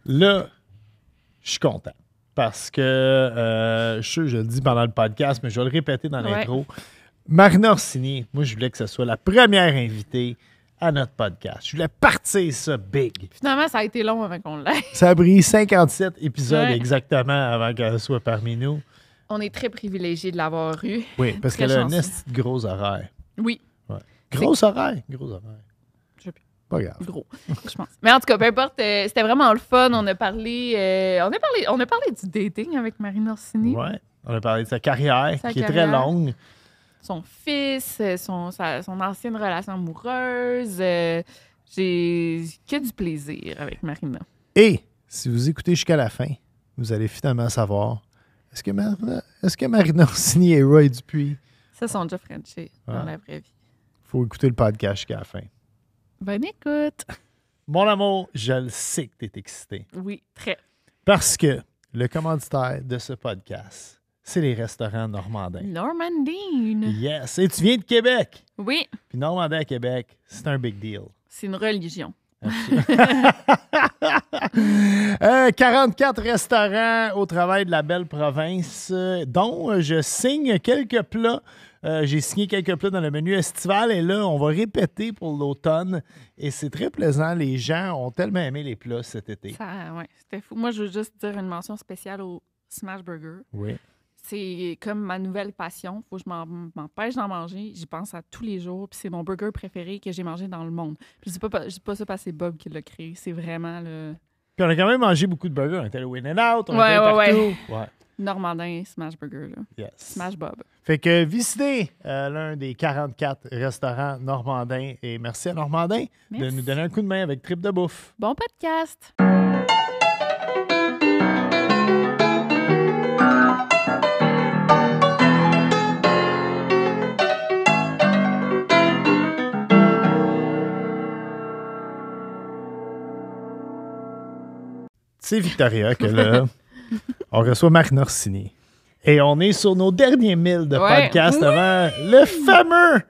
Là, je suis content. Parce que, je le dis pendant le podcast, mais je vais le répéter dans l'intro. Marina Orsini, moi, je voulais que ce soit la première invitée à notre podcast. Je voulais partir ça big. Finalement, ça a été long avant qu'on l'aille. Ça a pris 57 épisodes exactement avant qu'elle soit parmi nous. On est très privilégiés de l'avoir eu. Oui, parce Très qu'elle a un chanceux. esti de gros horaire. Oui. Ouais. Gros horaire. Gros horaire. Je sais plus. Pas grave. Gros, je pense. Mais en tout cas, peu importe, c'était vraiment le fun. On a parlé du dating avec Marina Orsini. Ouais. On a parlé de sa carrière, Sa qui est carrière. très longue. Son fils, son ancienne relation amoureuse. J'ai que du plaisir avec Marina. Et si vous écoutez jusqu'à la fin, vous allez finalement savoir est-ce que Marina Orsini et Roy Dupuis? Ça, sont déjà Frenchés dans la vraie vie. Faut écouter le podcast jusqu'à la fin. Bonne écoute. Mon amour, je le sais que tu es excité. Oui, très. Parce que le commanditaire de ce podcast, c'est les restaurants normandins. Normandine. Yes. Et tu viens de Québec. Oui, Puis Normandin à Québec, c'est un big deal. c'est une religion. 44 restaurants au travail de la belle province, dont je signe quelques plats. J'ai signé quelques plats dans le menu estival et là, on va répéter pour l'automne. Et c'est très plaisant. Les gens ont tellement aimé les plats cet été. Ouais, c'était fou. Moi, je veux juste dire une mention spéciale au Smash Burger. Oui. C'est comme ma nouvelle passion. Faut que je m'empêche d'en manger. J'y pense à tous les jours. Puis c'est mon burger préféré que j'ai mangé dans le monde. Puis je dis pas ça parce que c'est Bob qui l'a créé. C'est vraiment le Puis on a quand même mangé beaucoup de burgers. On était allé au In-N-Out, on était allé partout. Ouais. Normandin Smash Burger. Là. Yes. Smash Bob. Fait que visitez l'un des 44 restaurants normandins. Et merci à Normandin de Merci. nous donner un coup de main avec Trip de bouffe. Bon podcast! C'est Victoria que là, on reçoit Marina Orsini. Et on est sur nos derniers 1000 de podcast avant le fameux,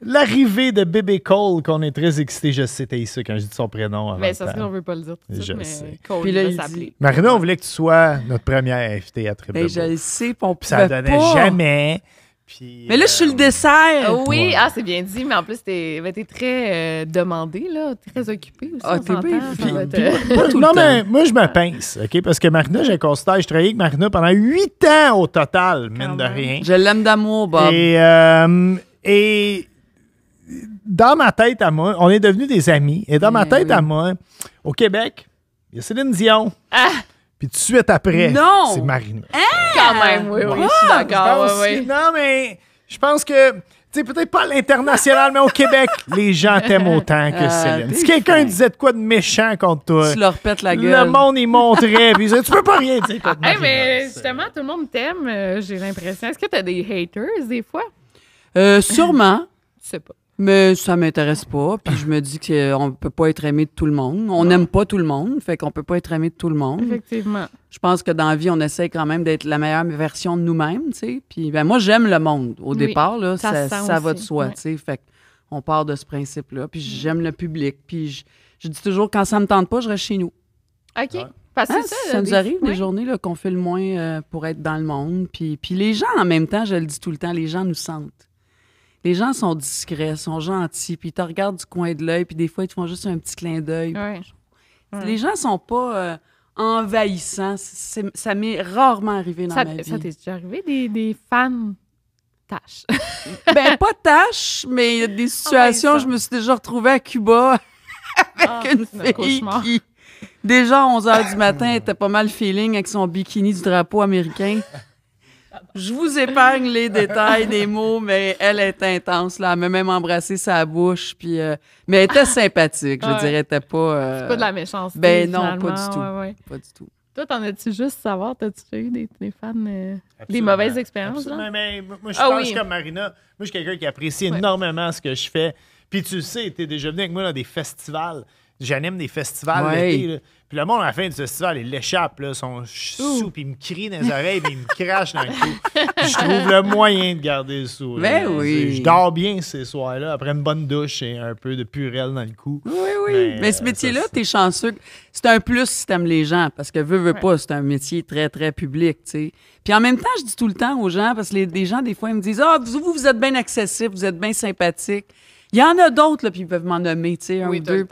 l'arrivée de Bébé Cole, qu'on est très excités. Je sais, t'es ça quand je dis son prénom. Avant Mais ça se qu'on veut pas le dire tout de suite, Je mais sais. Cole Puis là, va il s'appeler. dit- Marina, on voulait que tu sois notre première invitée à Trip de Ben, je le bouffe. sais, puis on Puis ça pouvait donnait pas. jamais. Puis, Mais là, je suis le dessert. Ah oui, Ouais. c'est bien dit, mais en plus, t'es très demandé, là, très occupé aussi. Ah, on t'es s'entend, bien, ça puis- va être, Pas tout non, le mais temps. moi, je me pince, OK? Parce que Marina, je considère, je travaillais avec Marina pendant 8 ans au total, mine de même. rien. Je l'aime d'amour, Bob. Et dans ma tête à moi, on est devenus des amis. Et dans ma tête oui. à moi, au Québec, il y a Céline Dion. Ah! Puis tout de suite après, Non! c'est Marina. Quand même, oui, je suis d'accord. Je pense- Oui. Non, mais je pense que, tu sais, peut-être pas à l'international, mais au Québec, les gens t'aiment autant que Ah, Céline. t'es Si quelqu'un fin. disait de quoi de méchant contre toi, Tu leur pètes la gueule. le monde, il montrait. Puis il disait, tu peux pas rien dire contre Hey, Marina. mais justement, tout le monde t'aime, j'ai l'impression. Est-ce que t'as des haters des fois? Sûrement, Je sais pas. mais ça m'intéresse pas. Puis je me dis qu'on peut pas être aimé de tout le monde. On n'aime pas tout le monde, fait qu'on peut pas être aimé de tout le monde. Effectivement. Je pense que dans la vie, on essaie quand même d'être la meilleure version de nous-mêmes, tu sais. Puis ben moi, j'aime le monde. Au Oui, départ, là, ça se sent ça va de aussi, soi, ouais. tu sais. Fait qu'on part de ce principe-là. Puis j'aime le public. Puis je dis toujours, quand ça me tente pas, je reste chez nous. OK. Ouais. Parce que Hein, c'est ça nous arrive des ouais. journées là, qu'on fait le moins pour être dans le monde. Puis les gens, en même temps, je le dis tout le temps, les gens nous sentent. Les gens sont discrets, sont gentils, puis ils te regardent du coin de l'œil, puis des fois, ils te font juste un petit clin d'œil. Ouais. Ouais. Les gens sont pas envahissants. Ça m'est rarement arrivé dans Ça ma vie. t'est déjà arrivé des fans tâches? Ben, pas tâche, mais il y a des situations, je me suis déjà retrouvée à Cuba avec une c'est un fille cauchemar. qui, déjà à 11 h du matin, était pas mal feeling avec son bikini du drapeau américain. Je vous épargne les détails des mots, mais elle est intense. Là. Elle m'a même embrassé sa bouche. Puis, mais elle était sympathique, je Ouais. dirais. Elle était pas... C'est pas de la méchanceté. Ben non, finalement. pas du tout. Ouais. Pas du tout. Toi, t'en as-tu juste savoir? T'as-tu eu des fans, des Absolument. mauvaises expériences? Absolument, Là? mais moi, je Ah pense oui. comme Marina. Moi, je suis quelqu'un qui apprécie Ouais. énormément ce que je fais. Puis tu le sais, tu es déjà venu avec moi dans des festivals. j'anime des festivals l'été, là. Puis le monde, à la fin du festival, il l'échappe, là, sont sous, puis il me crie dans les oreilles, puis il me crache dans le cou. Puis je trouve le moyen de garder le sou. Ben oui. Je dors bien ces soirs-là, après une bonne douche et un peu de purelle dans le cou. Oui. Mais ce métier-là, t'es chanceux. C'est un plus si t'aimes les gens, parce que veux pas, c'est un métier très, très public, tu sais. Puis en même temps, je dis tout le temps aux gens, parce que les gens, des fois, ils me disent « Ah, vous êtes bien accessible, vous êtes bien sympathique. » Il y en a d'autres, là, puis ils peuvent m'en nommer, tu sais, un ou deux.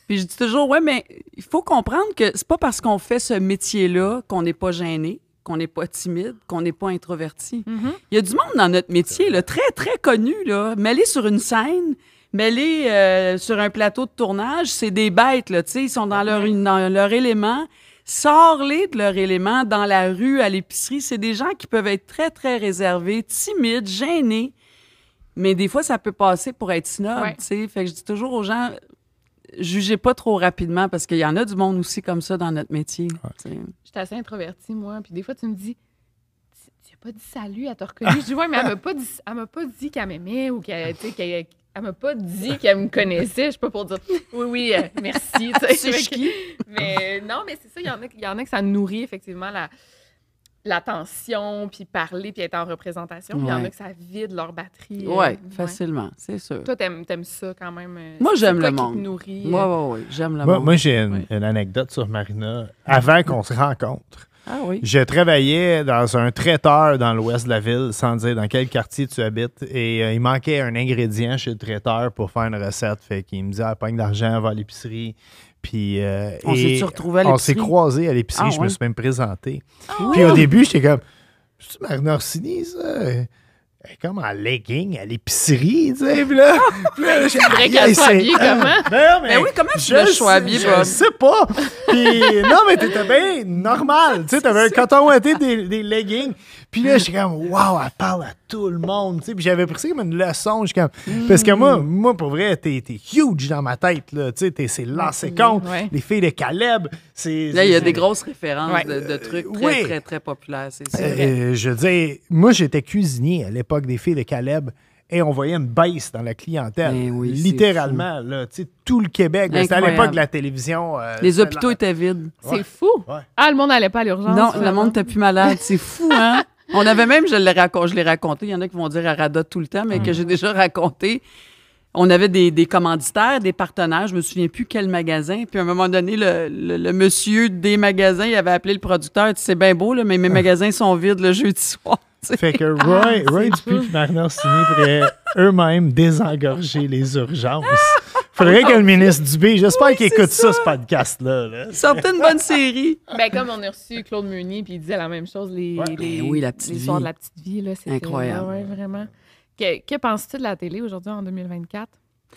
Puis je dis toujours, ouais, mais il faut comprendre que c'est pas parce qu'on fait ce métier-là qu'on n'est pas gêné, qu'on n'est pas timide, qu'on n'est pas introverti. Il y a du monde dans notre métier, là, très, très connu, là, mêlé sur une scène, mêlé sur un plateau de tournage, c'est des bêtes, là, tu sais, ils sont dans leur élément. Sors-les de leur élément dans la rue, à l'épicerie. C'est des gens qui peuvent être très, très réservés, timides, gênés. Mais des fois, ça peut passer pour être snob, tu sais. Fait que je dis toujours aux gens, jugez pas trop rapidement parce qu'il y en a du monde aussi comme ça dans notre métier. Je suis assez introvertie, moi. Puis des fois, tu me dis, tu n'as pas dit salut, elle t'a reconnu. Je dis, ouais, mais elle m'a pas dit qu'elle m'aimait ou qu'elle m'a pas dit qu'elle me connaissait. Je suis pas pour dire, oui, merci. C'est qui? Mais non, mais c'est ça. Il y en a que ça nourrit effectivement l'attention, puis parler, puis être en représentation. Il y en a que ça vide leur batterie. Oui, facilement, c'est sûr. Toi, t'aimes ça quand même. Moi, j'aime le monde. Qui te nourrit. Oui, j'aime le monde. Moi, j'ai une anecdote sur Marina. Avant qu'on se rencontre, je travaillais dans un traiteur dans l'ouest de la ville, sans dire dans quel quartier tu habites, et il manquait un ingrédient chez le traiteur pour faire une recette. Fait qu'il me disait, pogne d'argent, va à l'épicerie. Puis, on s'est-tu retrouvés à l'épicerie? On s'est croisés à l'épicerie, je me suis même présenté. Ah, puis au début, j'étais comme, c'est Marina Orsini, ça? Elle est comme en legging à l'épicerie, tu sais. Puis là, c'est vrai qu'elle soit habillée comment? Mais oui, comment tu veux que je sois habillée, Je sais pas. Puis, non, mais t'étais bien normal. Tu sais, t'avais un coton ouaté, des leggings. Puis là, j'étais comme, wow, elle parle à tout le monde. Tu sais, puis j'avais pris ça comme une leçon. Comme, parce que moi, pour vrai, t'es huge dans ma tête. Là. Tu sais, c'est lancé compte. Les filles de Caleb. Là, il y a des grosses références de trucs très, très, très populaires. C'est je veux dire, moi, j'étais cuisinier à l'époque des filles de Caleb. Et on voyait une baisse dans la clientèle. Littéralement, là, tu sais, tout le Québec. C'était à l'époque de la télévision. Les hôpitaux étaient vides. C'est fou. Le monde n'allait pas à l'urgence. Non, le monde n'était plus malade. C'est fou, hein? On avait même, je l'ai raconté, il y en a qui vont dire à Rada tout le temps, mais que j'ai déjà raconté. On avait des commanditaires, des partenaires, je me souviens plus quel magasin. Puis à un moment donné, le monsieur des magasins, il avait appelé le producteur, il dit, c'est bien beau, là, mais mes magasins sont vides le jeudi soir. T'sais. Fait que Roy Dupuis et Marina Orsini pourraient eux-mêmes désengorger les urgences. Faudrait que le ministre Dubé, j'espère qu'il écoute ça, ce podcast-là. Là. Sortez une bonne série. Ben, comme on a reçu Claude Meunier, puis il disait la même chose, les histoires de la petite vie. Là, incroyable. Ouais, vraiment. Que penses-tu de la télé aujourd'hui, en 2024?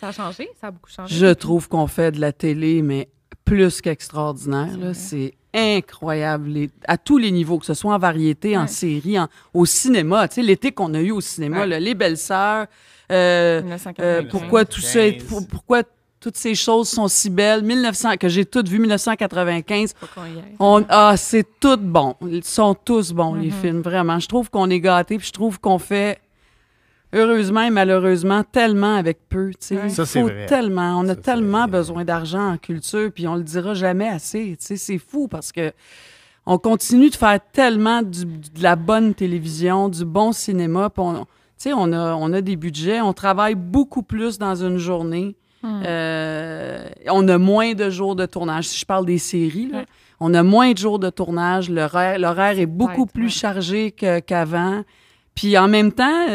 Ça a changé? Ça a beaucoup changé? Je trouve qu'on fait de la télé, mais plus qu'extraordinaire. C'est incroyable, à tous les niveaux, que ce soit en variété, en série, au cinéma. Tu sais, l'été qu'on a eu au cinéma, là, Les Belles-Sœurs, pourquoi tout ça, pourquoi toutes ces choses sont si belles, que j'ai toutes vues, 1995. C'est tout bon. Ils sont tous bons, les films, vraiment. Je trouve qu'on est gâtés, puis je trouve qu'on fait, heureusement et malheureusement, tellement avec peu. Ça, c'est vrai. Tellement. On a tellement besoin d'argent en culture, puis on le dira jamais assez. C'est fou parce que on continue de faire tellement de la bonne télévision, du bon cinéma. On a des budgets, on travaille beaucoup plus dans une journée. On a moins de jours de tournage. Si je parle des séries, là, on a moins de jours de tournage. L'horaire est beaucoup plus chargé qu'avant. Puis en même temps,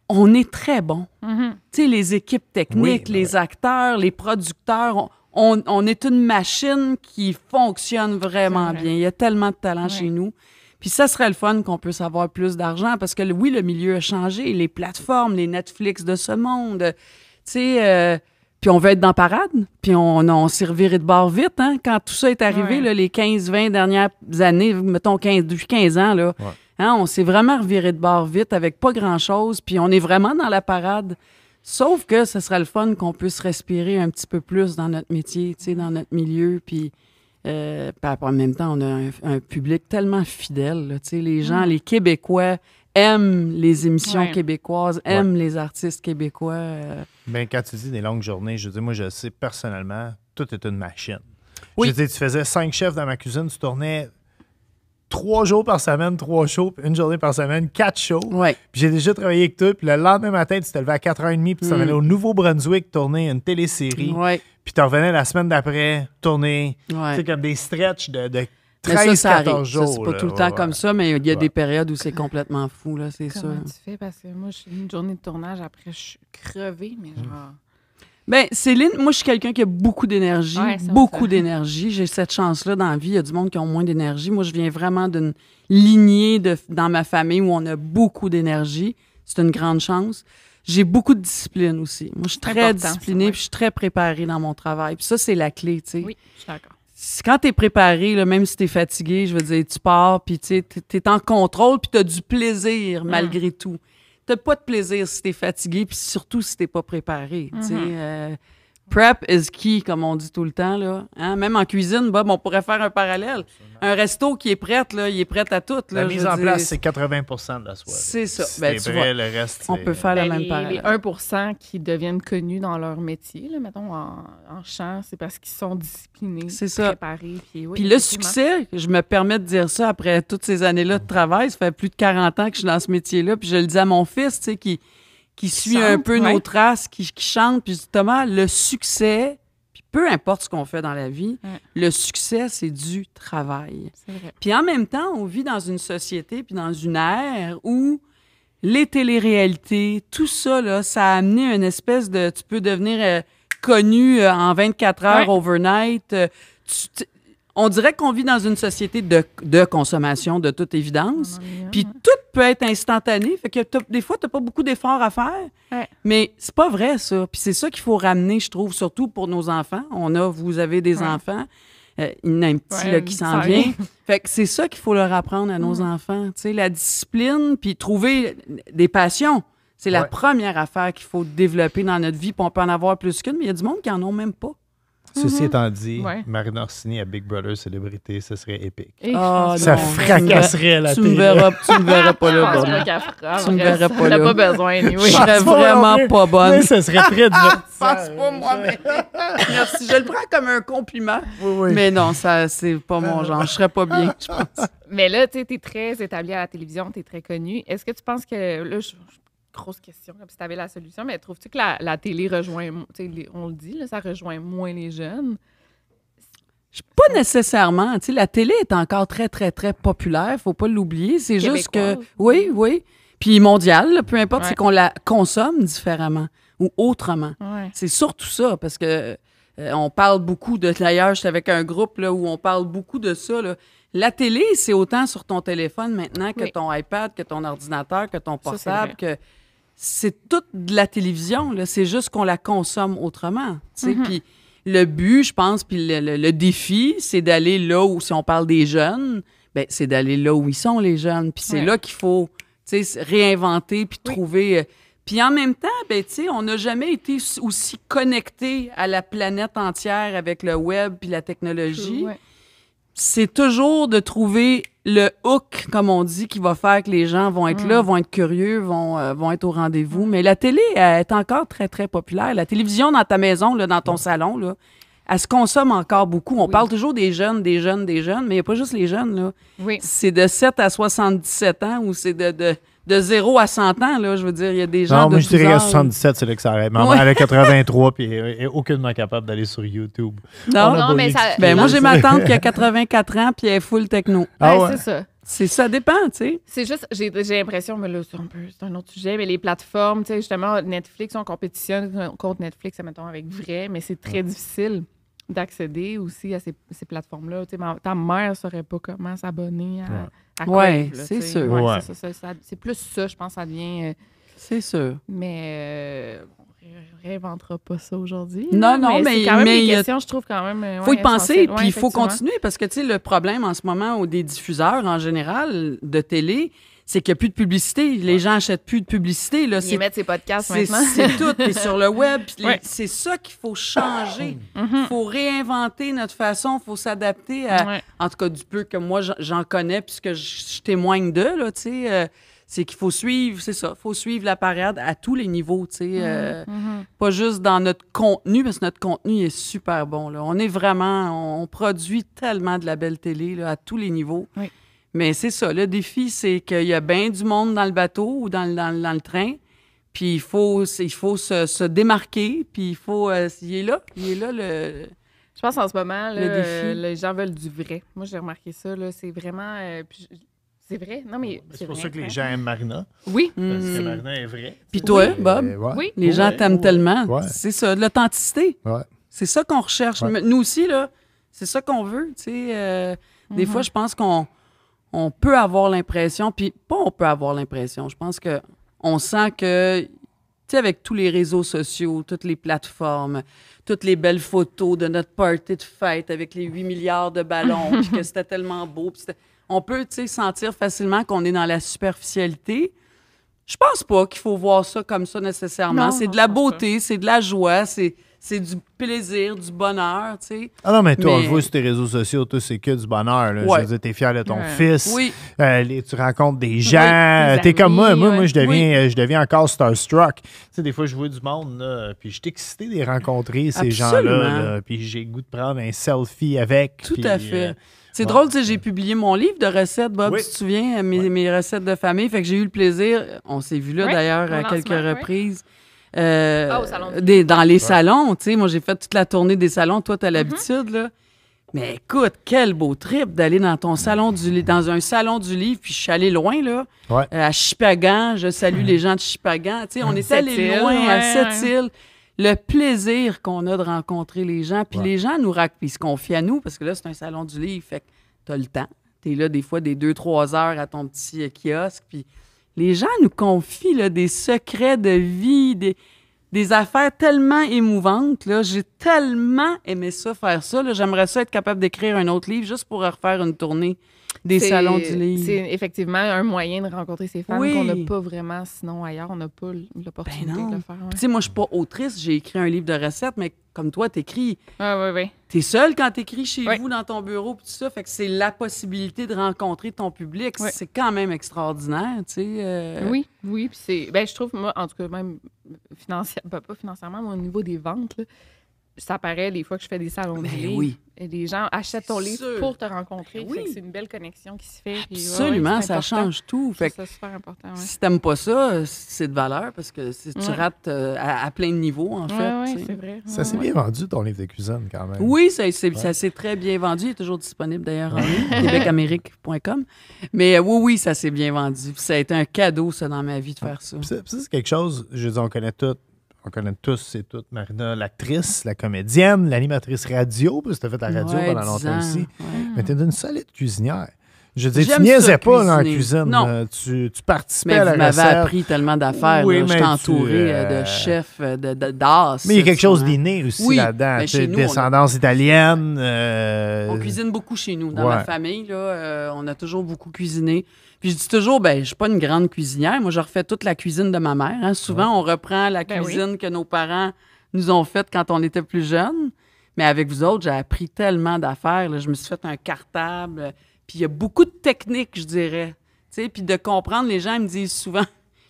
on est très bon. Tu sais, les équipes techniques, les acteurs, les producteurs, on est une machine qui fonctionne vraiment bien. Il y a tellement de talent chez nous. Puis ça serait le fun qu'on puisse avoir plus d'argent parce que oui, le milieu a changé. Les plateformes, les Netflix de ce monde, tu sais... puis on veut être dans parade, puis on s'est reviré de bord vite, hein, quand tout ça est arrivé, là, les 15-20 dernières années, mettons depuis 15 ans, là, hein, on s'est vraiment reviré de bord vite avec pas grand-chose, puis on est vraiment dans la parade. Sauf que ce serait le fun qu'on puisse respirer un petit peu plus dans notre métier, tu sais, dans notre milieu, puis en même temps, on a un public tellement fidèle, là, tu sais, les gens, les Québécois aiment les émissions Ouais. québécoises, aiment les artistes québécois. Ben, quand tu dis des longues journées, je veux dire, moi, je sais personnellement, tout est une machine. Oui. Je veux dire, tu faisais 5 chefs dans ma cuisine, tu tournais 3 jours par semaine, 3 shows, puis une journée par semaine, 4 shows. Ouais. Puis j'ai déjà travaillé avec toi, puis le lendemain matin, tu te levais à 4h30, puis tu t'en allais au Nouveau-Brunswick tourner une télésérie. Ouais. Puis tu revenais la semaine d'après, tourner. Ouais. C'est comme des stretches de Mais ça 13-14 arrive. jours. Ça, c'est pas là. tout le temps Ouais, comme ça, mais il y a Ouais. des périodes où c'est complètement fou, là, c'est sûr. Comment tu fais? Parce que moi, une journée de tournage, après, je suis crevée, mais genre... Ben, Céline, moi, je suis quelqu'un qui a beaucoup d'énergie, Ouais, c'est beaucoup ça. d'énergie. J'ai cette chance-là dans la vie. Il y a du monde qui ont moins d'énergie. Moi, je viens vraiment d'une lignée dans ma famille où on a beaucoup d'énergie. C'est une grande chance. J'ai beaucoup de discipline aussi. Moi, je suis très Important, ça, disciplinée, ouais. puis je suis très préparée dans mon travail. Puis ça, c'est la clé, tu sais. Oui, je suis d'accord. Quand t'es préparé, là, même si t'es fatigué, je veux dire, tu pars, puis tu sais, t'es en contrôle, puis t'as du plaisir malgré tout. T'as pas de plaisir si t'es fatigué, puis surtout si t'es pas préparé. Tu sais, prep is key, comme on dit tout le temps, là. Hein? Même en cuisine, Bob, on pourrait faire un parallèle. Un resto qui est prêt, là, il est prêt à tout. Là, La je mise veux en dire. place, c'est 80% de la soirée. C'est ça. Si Ben, t'es tu vrai, vois, le reste, on c'est- peut faire le Ben, même les parallèle. 1% qui deviennent connus dans leur métier, là, mettons, en chant, c'est parce qu'ils sont disciplinés, C'est ça. préparés. Puis, oui, Puis le effectivement. succès, je me permets de dire ça après toutes ces années-là de travail, ça fait plus de 40 ans que je suis dans ce métier-là, puis je le dis à mon fils, tu sais, qui suit chante, un peu ouais. nos traces, qui chante, puis justement, le succès, puis peu importe ce qu'on fait dans la vie, Ouais. le succès, c'est du travail. C'est vrai. Puis en même temps, on vit dans une société, puis dans une ère où les téléréalités, tout ça, là, ça a amené une espèce de... Tu peux devenir connu en 24 heures, Ouais. overnight. On dirait qu'on vit dans une société de consommation, de toute évidence. Puis tout peut être instantané. Fait que des fois, tu n'as pas beaucoup d'efforts à faire. Ouais. Mais c'est pas vrai, ça. Puis c'est ça qu'il faut ramener, je trouve, surtout pour nos enfants. Vous avez des Ouais. enfants. Il y en a un petit Ouais, là, qui s'en vient. Fait que c'est ça qu'il faut leur apprendre à nos enfants. Tu sais, la discipline, puis trouver des passions. C'est la Ouais. première affaire qu'il faut développer dans notre vie. Puis on peut en avoir plus qu'une, mais il y a du monde qui en ont même pas. Ceci étant dit, Ouais. Marina Orsini à Big Brother Célébrité, ce serait épique. Et je Ah, pense Ça non. fracasserait la Tu me télé. verras pas Je là, pense Bernard. pas qu'elle fera. Tu me verras pas Elle n'a là. pas besoin, anyway. Je serais pense pas, vraiment mais- pas bonne. Mais ce serait très divertissant. Pense pas, moi, mais... Merci. Je le prends comme un compliment. Oui, oui. Mais non, ça, c'est pas mon genre. Je serais pas bien, je pense. Mais là, tu sais, t'es très établi à la télévision, t'es très connu. Est-ce que tu penses que, là, grosse question, comme si t'avais la solution, mais trouves-tu que la télé rejoint, tu sais, on le dit, là, ça rejoint moins les jeunes? Pas nécessairement. Tu sais, la télé est encore très, très, très populaire. Faut pas l'oublier. C'est juste que... Québécoise. Oui, oui. Puis mondiale, là, peu importe, Ouais. c'est qu'on la consomme différemment ou autrement. Ouais. C'est surtout ça, parce que on parle beaucoup de... D'ailleurs, j'étais avec un groupe là, où on parle beaucoup de ça. Là. La télé, c'est autant sur ton téléphone maintenant que Oui. ton iPad, que ton ordinateur, que ton Ça, c'est portable, que c'est toute de la télévision. Là. C'est juste qu'on la consomme autrement. Tu sais. Puis le but, je pense, puis le défi, c'est d'aller là où, si on parle des jeunes, ben, c'est d'aller là où ils sont, les jeunes. Puis c'est Ouais. là qu'il faut tu sais, réinventer puis trouver... puis en même temps, ben, tu sais, on n'a jamais été aussi connecté à la planète entière avec le web puis la technologie. Ouais. C'est toujours de trouver le hook, comme on dit, qui va faire que les gens vont être là, vont être curieux, vont être au rendez-vous. Mais la télé elle est encore très, très populaire. La télévision dans ta maison, là, dans ton salon, là, elle se consomme encore beaucoup. On parle toujours des jeunes, mais il n'y a pas juste les jeunes. Là. Oui. C'est de 7 à 77 ans ou c'est de 0 à 100 ans. Là, je veux dire, il y a des gens Non, de moi, je tous dirais qu'à âges. 77, c'est là que ça arrête. Ma Ouais. mère, elle a 83, puis elle est aucunement capable d'aller sur YouTube. Non, On a Non, beau mais lui ça- expliquer. ben, moi, j'ai ma tante qui a 84 ans puis elle est full techno. Ah Ouais, ouais? c'est ça. Ça dépend, tu sais. C'est juste, j'ai l'impression, mais là, c'est un autre sujet, mais les plateformes, tu sais, justement, Netflix, on compétitionne contre Netflix, mettons, avec vrai, mais c'est très difficile d'accéder aussi à ces plateformes-là. Tu sais, ta mère ne saurait pas comment s'abonner à Ouais, Crave, là, c'est tu sais. sûr. Ouais, Ouais. c'est plus ça, je pense, ça devient... C'est sûr. mais on réinventera pas ça aujourd'hui. Non, là, non, mais- c'est quand même mais des il y a- questions, je trouve, quand même... Faut y penser, essentielles. puis il faut effectivement. continuer parce que, tu sais, le problème en ce moment des diffuseurs en général de télé, c'est qu'il n'y a plus de publicité. Les gens achètent plus de publicité. Là. Ils mettent ses podcasts C'est maintenant. c'est tout. Et sur le web, puis Ouais. c'est ça qu'il faut changer. Il faut réinventer notre façon, il faut s'adapter à... Ouais. En tout cas, du peu que moi, j'en connais, puisque je témoigne d'eux, là, tu sais... c'est qu'il faut suivre, c'est ça, faut suivre la parade à tous les niveaux, tu sais, pas juste dans notre contenu, parce que notre contenu est super bon, là. On est vraiment, on produit tellement de la belle télé, là, à tous les niveaux. Oui. Mais c'est ça, le défi, c'est qu'il y a bien du monde dans le bateau ou dans le train, puis il faut se démarquer, puis il est là le... Je pense en ce moment, là, Le défi. les gens veulent du vrai. Moi, j'ai remarqué ça, là, c'est vraiment... c'est vrai? Non, mais C'est pour vrai, ça que les hein. gens aiment Marina. Oui. Parce que Marina est vraie. Puis toi, Oui. Bob, Ouais. Oui. les gens Ouais, t'aiment ouais. tellement. Ouais. C'est ça, de l'authenticité. Ouais. C'est ça qu'on recherche. Ouais. Nous aussi, là, c'est ça qu'on veut. Tu sais, des fois, je pense qu'on peut avoir l'impression, puis pas on peut avoir l'impression. Je pense que on sent que, tu sais, avec tous les réseaux sociaux, toutes les plateformes, toutes les belles photos de notre party de fête avec les 8 milliards de ballons, puis que c'était tellement beau. On peut, tu sais, sentir facilement qu'on est dans la superficialité. Je pense pas qu'il faut voir ça comme ça nécessairement. Non, C'est non, de la je pense beauté, c'est de la joie, c'est du plaisir, du bonheur, tu sais. Ah non, mais toi, on Mais- le voit sur tes réseaux sociaux, toi, c'est que du bonheur. Là. Ouais. Je veux dire, t'es fier de ton Ouais. fils. Oui. Tu rencontres des gens. tes T'es comme moi. amis, Moi, ouais. je deviens encore starstruck. Tu sais, des fois, je vois du monde, là, puis je suis excité de les rencontrer, ces Absolument. gens-là. Là, puis j'ai le goût de prendre un selfie avec. Tout puis, à fait. C'est ouais. drôle, tu sais, j'ai publié mon livre de recettes, Bob, Oui. tu te souviens, mes recettes de famille. Fait que j'ai eu le plaisir, on s'est vu là Oui, d'ailleurs au à quelques lancement, oui. reprises. Au salon du Dans les salons, tu sais, moi j'ai fait toute la tournée des salons, toi t'as l'habitude, là. Mais écoute, quel beau trip d'aller dans ton salon dans un salon du livre, puis je suis allée loin, là, Ouais. à Chipagan, je salue les gens de Chipagan, tu sais, on est allé Sept-Îles, loin à ouais, Sept-Îles. Le plaisir qu'on a de rencontrer les gens, puis Ouais. les gens nous racontent, puis ils se confient à nous, parce que là, c'est un salon du livre, fait que t'as le temps. T'es là des fois des 2-3 heures à ton petit kiosque, puis les gens nous confient là, des secrets de vie, des affaires tellement émouvantes. Là. J'ai tellement aimé ça, faire ça. Là. J'aimerais ça être capable d'écrire un autre livre juste pour refaire une tournée des salons du livre. C'est effectivement un moyen de rencontrer ces femmes Oui. qu'on n'a pas vraiment sinon ailleurs. On n'a pas l'opportunité Ben non. de le faire. Tu sais, moi, je suis pas autrice, j'ai écrit un livre de recettes, mais comme toi, t'écris. Oui. T'es seule quand t'écris chez Oui. vous, dans ton bureau, puis tout ça. Fait que c'est la possibilité de rencontrer ton public. Oui. C'est quand même extraordinaire, tu sais. Oui, puis c'est. Ben, je trouve, moi, en tout cas, même pas financièrement, mais au niveau des ventes, là, ça paraît des fois que je fais des salons de Ben livres. oui. Et les gens achètent ton C'est livre sûr. pour te rencontrer. Ben oui. Fait que c'est une belle connexion qui se fait. puis, ouais, Absolument, ouais, ça c'est important. change tout. Je Fait que trouve ça super important. Ouais. si t'aimes pas ça, c'est de valeur parce que tu Ouais. rates à plein de niveaux, en fait. Ouais, tu sais. c'est vrai. Ça s'est bien vendu, ton livre de cuisine, quand même. Oui, ça s'est très bien vendu. Il est toujours disponible d'ailleurs en ligne, québecamérique.com. Mais oui, ça s'est bien vendu. Puis ça a été un cadeau, ça, dans ma vie, de faire ça. Puis ça, c'est quelque chose, je veux dire, on connaît tous et toutes Marina, l'actrice, la comédienne, l'animatrice radio, parce que tu as fait la radio Ouais, pendant 10 longtemps ans, aussi. ouais. Mais tu es une solide cuisinière. Je veux dire, tu J'aime niaisais ça, pas là, en cuisiner. cuisine. Non. Tu participais Mais à la vous m'avez recette. appris tellement d'affaires. Oui, là. mais J'étais entourée tu, de chefs, d'as. Mais il y a quelque chose souvent. d'inné aussi Oui, là-dedans. mais Tu sais, chez nous, on a- descendance italienne. On cuisine beaucoup chez nous. Dans Ouais. ma famille, là, on a toujours beaucoup cuisiné. Puis je dis toujours, ben, je suis pas une grande cuisinière. Moi, je refais toute la cuisine de ma mère. Hein. Souvent, on reprend la Ben cuisine que nos parents nous ont faite quand on était plus jeunes. Mais avec vous autres, j'ai appris tellement d'affaires. Là. Je me suis fait un cartable. Puis il y a beaucoup de techniques, je dirais. Tu sais, puis de comprendre, les gens me disent souvent,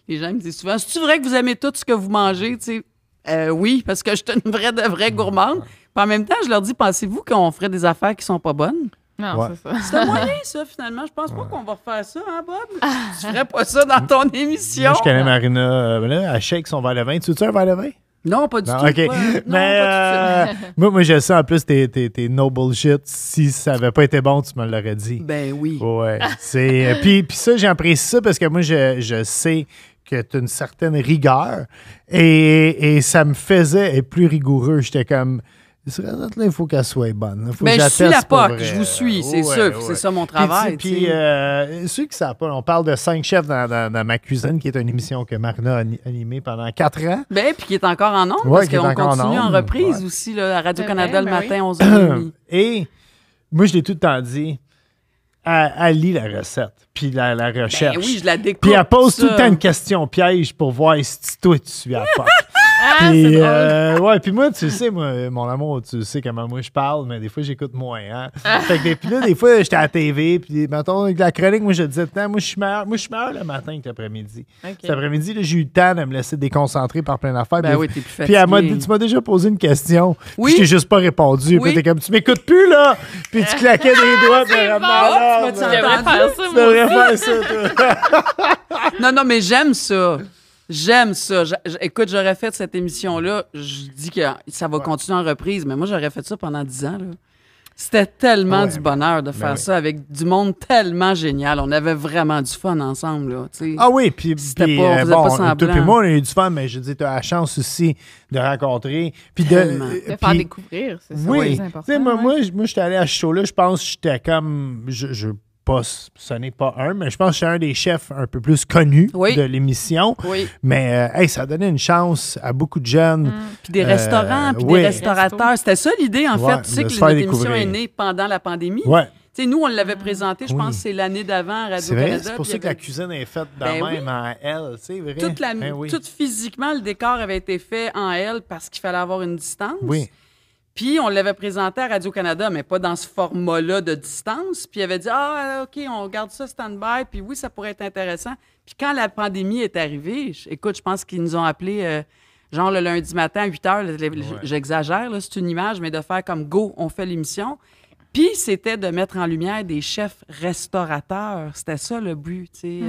c'est-tu vrai que vous aimez tout ce que vous mangez? Tu sais, oui, parce que je suis une vraie gourmande. Puis en même temps, je leur dis, pensez-vous qu'on ferait des affaires qui sont pas bonnes? Non, Ouais. c'est ça. C'est un moyen, ça, finalement. Je pense pas qu'on va refaire ça, hein, Bob? Tu ferais pas ça dans ton émission? Moi, je connais Marina. Là, elle shake son verre de vin. Tu veux un verre de vin? Non, pas du Non, tout. OK. Pas, non, Mais pas tout de suite. moi, je sais en plus tes no bullshit. Si ça avait pas été bon, tu me l'aurais dit. Ben oui. Ouais. C'est puis ça, j'apprécie ça parce que moi, je sais que tu as une certaine rigueur et ça me faisait être plus rigoureux. J'étais comme, là, il faut qu'elle soit bonne. Faut Ben, que je suis la j'atteste pour POC, vrai. je vous suis, c'est Ouais, sûr. ouais. C'est ça mon travail. tu Puis, sais. ceux qui ne savent pas, on parle de 5 chefs dans ma cuisine, qui est une émission que Marina a animée pendant 4 ans. Ben, puis qui est encore en ondes, Ouais, parce qui est qu'on encore en continue en ondes, reprise ouais. aussi, là, à Radio-Canada Ben le oui. matin, 11h30. Et moi, je l'ai tout le temps dit, elle lit la recette, puis la recherche. Ben oui, je la découpe. Puis elle pose tout le ça. temps une question piège pour voir si toi, tu suis à la POC. Ah, Puis, c'est drôle. ouais, puis moi, tu sais, mon amour, tu sais comment moi je parle, mais des fois, j'écoute moins. Hein? Fait que puis là, des fois, j'étais à la TV, puis mettons, avec la chronique, moi, je disais, moi, je suis meilleur le matin que l'après-midi. OK. Cet après-midi, là, j'ai eu le temps de me laisser déconcentrer par plein d'affaires. Ben Puis- oui, t'es plus Puis fatigué. tu m'as déjà posé une question. Oui. Puis je t'ai juste pas répondu. Oui. Puis t'es comme, tu m'écoutes plus, là. Puis tu claquais des doigts. Puis vraiment, bon. non, Tu Je m'as-tu devrais entendu? faire ça, tu moi devrais aussi. faire ça, toi. Non, mais j'aime ça. J'aime ça. Écoute, j'aurais fait cette émission-là. Je dis que ça va continuer en reprise, mais moi, j'aurais fait ça pendant 10 ans. Là. C'était tellement Ouais, du bonheur de faire oui. ça avec du monde tellement génial. On avait vraiment du fun ensemble. Là, tu sais. Ah oui, puis C'était pas- on faisait pas semblant. toi et moi, on a eu du fun, mais je dis, tu as la chance aussi de rencontrer. Puis Tellement. De faire puis- découvrir, c'est ça. Oui, le plus tu important. sais, moi, ouais. moi, j'étais allé à ce show-là, je pense que j'étais comme, ce n'est pas un, mais je pense que j'étais un des chefs un peu plus connus Oui. de l'émission. Oui. Mais hey, ça a donné une chance à beaucoup de jeunes. Puis des restaurants, puis oui. des restaurateurs. C'était ça l'idée, en Ouais, fait. Tu sais de que se faire notre émission découvrir. est née pendant la pandémie. Ouais, Tu sais, nous, on l'avait présenté, je Oui. pense, c'est l'année d'avant à c'est vrai, Radio-Canada. c'est pour puis ça il que y la avait- cuisine est faite de Ben même en L, c'est vrai. Ben oui. Tout physiquement, le décor avait été fait en L parce qu'il fallait avoir une distance. Oui. Puis on l'avait présenté à Radio-Canada, mais pas dans ce format-là de distance. Puis il avait dit « Ah, OK, on garde ça stand-by, puis oui, ça pourrait être intéressant. » Puis quand la pandémie est arrivée, écoute, je pense qu'ils nous ont appelés genre le lundi matin à 8 h, j'exagère, là, c'est une image, mais de faire comme « Go, on fait l'émission ». Puis c'était de mettre en lumière des chefs restaurateurs. C'était ça le but, tu sais.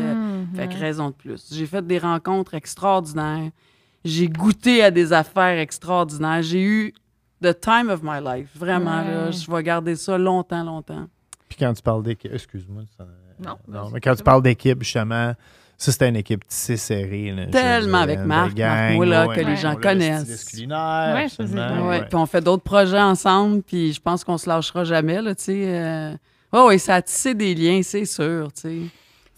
Fait que raison de plus. J'ai fait des rencontres extraordinaires. J'ai goûté à des affaires extraordinaires. J'ai eu the time of my life. Vraiment, Ouais. là, je vais garder ça longtemps, longtemps. Puis quand tu parles d'équipe, excuse-moi. Non, mais quand tu parles d'équipe, justement, ça, c'était une équipe tissée serrée. Là, Tellement avec Marc Moula, que les gens connaissent. Styliste culinaire, Ouais, je sais, absolument, Ouais. Puis on fait d'autres projets ensemble, puis je pense qu'on se lâchera jamais, là, tu sais. Oui, ça a tissé des liens, c'est sûr, tu sais.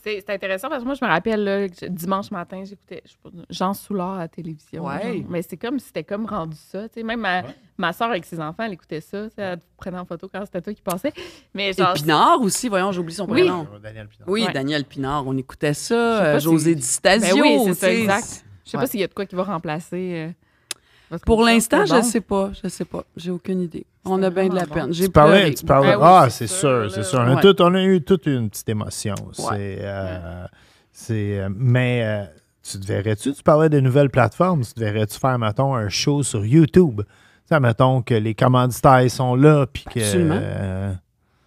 C'est intéressant parce que moi, je me rappelle, là, que dimanche matin, j'écoutais Jean Soulard à la télévision. Ouais. genre. Mais c'est comme si c'était comme rendu ça. Tu sais, même ma soeur avec ses enfants, elle écoutait ça. Tu sais, elle te prenait en photo quand c'était toi qui passais. Mais Et genre, Pinard aussi, voyons, j'oublie son Oui. prénom. Daniel Pinard. Oui, Ouais. Daniel Pinard, on écoutait Je sais ça. pas José si- Di Stasio, Ben oui, c'est ça, tu sais. exact. Je sais Ouais. pas s'il y a de quoi qui va remplacer. votre Pour émission. l'instant, C'est bon. je sais pas. J'ai aucune idée. On a C'est bien de la vraiment peine. bon. J'ai Tu parlais, pleuré. tu parlais. Ben oui, Ah, c'est c'est sûr, sûr, c'est là. sûr. Ouais. On a eu toute une petite émotion. Mais tu te verrais-tu? Tu parlais de nouvelles plateformes. Tu te verrais-tu faire, mettons, un show sur YouTube? Tu sais, mettons que les commanditaires sont là, puis que... Absolument.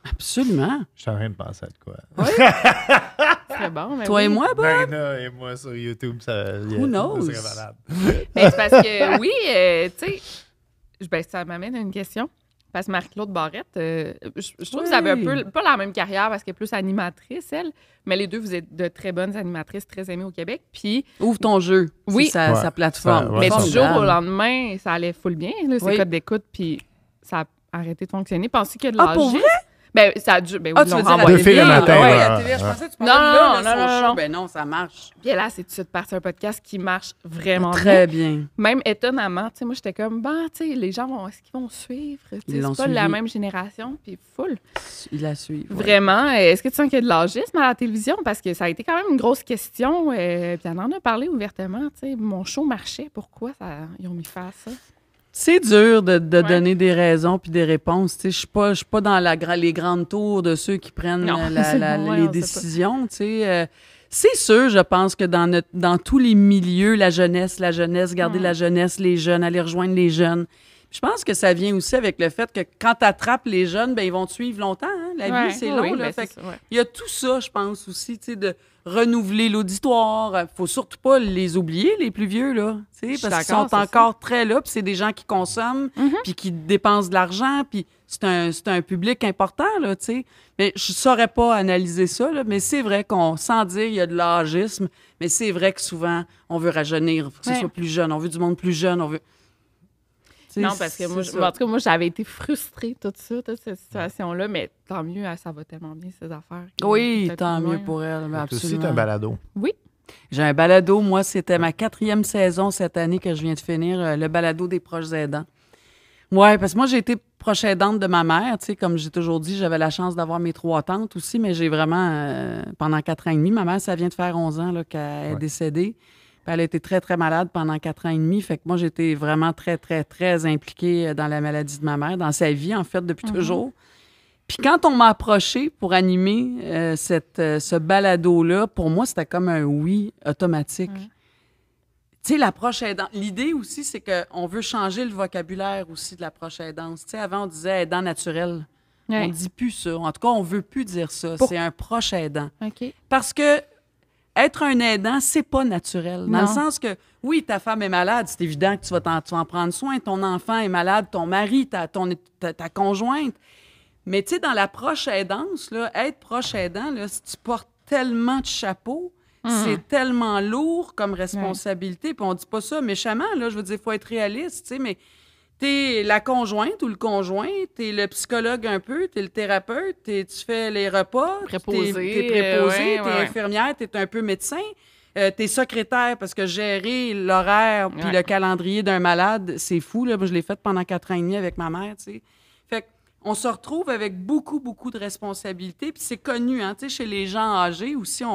Absolument. je suis en train de penser à de quoi. Très bon. mais Toi et oui. moi, Bob? Nina et moi sur YouTube, ça... Who knows? ça serait malade. Mais c'est parce que, oui, tu sais, ben, ça m'amène à une question. Parce que Marie-Claude Barrette, je trouve que vous avez un peu, pas la même carrière parce qu'elle est plus animatrice, elle, mais les deux, vous êtes de très bonnes animatrices, très aimées au Québec. Puis, Ouvre ton jeu. Oui. C'est sa, Ouais. sa plateforme. Ça- ouais, mais ça du me jour au Formidable. lendemain, ça allait full bien, là, ces Oui. codes d'écoute, puis ça a arrêté de fonctionner. Pensez qu'il y a de Ah, pour l'âgisme? vrai? Ben, ça a dû. Ben, oui, Ah, ils tu l'ont veux dire à renvoyé. Deux filles le TVA, matin, ouais, ouais, à TVA, je ouais. pensais que tu Non, parlais de là, non, là, son non, show. non. Ben non, ça marche. Puis là, c'est tout de suite parti un podcast qui marche vraiment Très bien. bien. Même étonnamment, tu sais, moi, j'étais comme, tu sais, les gens vont, est-ce qu'ils vont suivre? Tu sais, Ils l'ont c'est pas la suivi. même génération, puis full. Il la suit. ouais. Vraiment. Est-ce que tu sens qu'il y a de l'âgisme à la télévision? Parce que ça a été quand même une grosse question. Puis on en a parlé ouvertement. Tu sais, mon show marchait. Pourquoi ils ont mis fin à ça? C'est dur de donner des raisons puis des réponses. Tu sais, je suis pas dans les grandes tours de ceux qui prennent Non, la- c'est la- bon, ouais, les on sait décisions. Tu sais. C'est sûr, je pense que dans tous les milieux, la jeunesse, garder la jeunesse, les jeunes, aller rejoindre les jeunes. Puis je pense que ça vient aussi avec le fait que quand tu attrapes les jeunes, ben ils vont te suivre longtemps. Hein? La Ouais, vie, c'est oui, long. oui, là. ben, Fait c'est que ça, ouais. il y a tout ça, je pense aussi, tu sais, de renouveler l'auditoire. Faut surtout pas les oublier, les plus vieux, là. Tu sais, suis parce qu'ils d'accord, sont c'est encore très là, puis c'est des gens qui consomment, puis qui dépensent de l'argent, puis c'est un public important, là, tu sais. Mais je saurais pas analyser ça, là, mais c'est vrai sans dire il y a de l'âgisme, mais c'est vrai que souvent, on veut rajeunir, faut que ce Ouais. soit plus jeune, on veut du monde plus jeune, on veut... Tu sais, Non, parce que moi, c'est ça. en tout cas, moi, j'avais été frustrée, toute cette situation-là. Mais tant mieux, ça va tellement bien, ces affaires. Oui, Peut-être tant plus mieux loin. pour elle, mais Toi aussi, absolument. t'as un balado. Oui. J'ai un balado. Moi, c'était ma 4e saison cette année que je viens de finir, le balado des proches aidants. Oui, parce que moi, j'ai été proche aidante de ma mère. Tu sais, comme j'ai toujours dit, j'avais la chance d'avoir mes 3 tantes aussi, mais j'ai vraiment, pendant 4 ans et demi, ma mère, ça vient de faire 11 ans là, qu'elle est Ouais. décédée. Puis elle a été très, très malade pendant 4 ans et demi. Fait que moi, j'étais vraiment très, très, très impliquée dans la maladie de ma mère, dans sa vie, en fait, depuis toujours. Puis quand on m'a approché pour animer ce balado-là, pour moi, c'était comme un oui automatique. Tu sais, l'approche aidante. L'idée aussi, c'est qu'on veut changer le vocabulaire aussi de l'approche aidance. Tu sais, avant, on disait aidant naturel. Ouais. On dit plus ça. En tout cas, on veut plus dire ça. C'est un proche aidant. OK. Parce que être un aidant, c'est pas naturel. Dans Non. le sens que, oui, ta femme est malade, c'est évident que tu vas en prendre soin. Ton enfant est malade, ton mari, ta conjointe. Mais tu sais, dans l'approche aidance, là, être proche aidant, là, si tu portes tellement de chapeaux, c'est tellement lourd comme responsabilité. Puis on dit pas ça méchamment, là, je veux dire, il faut être réaliste, tu sais, mais t'es la conjointe ou le conjoint, t'es le psychologue un peu, t'es le thérapeute, tu fais les repas, Préposé, t'es préposé, ouais, t'es ouais. infirmière, t'es un peu médecin, t'es secrétaire parce que gérer l'horaire puis le calendrier d'un malade, c'est fou, là. Moi, je l'ai fait pendant 4 ans et demi avec ma mère, tu sais. Fait qu'on se retrouve avec beaucoup, beaucoup de responsabilités, puis c'est connu, hein, tu sais, chez les gens âgés aussi,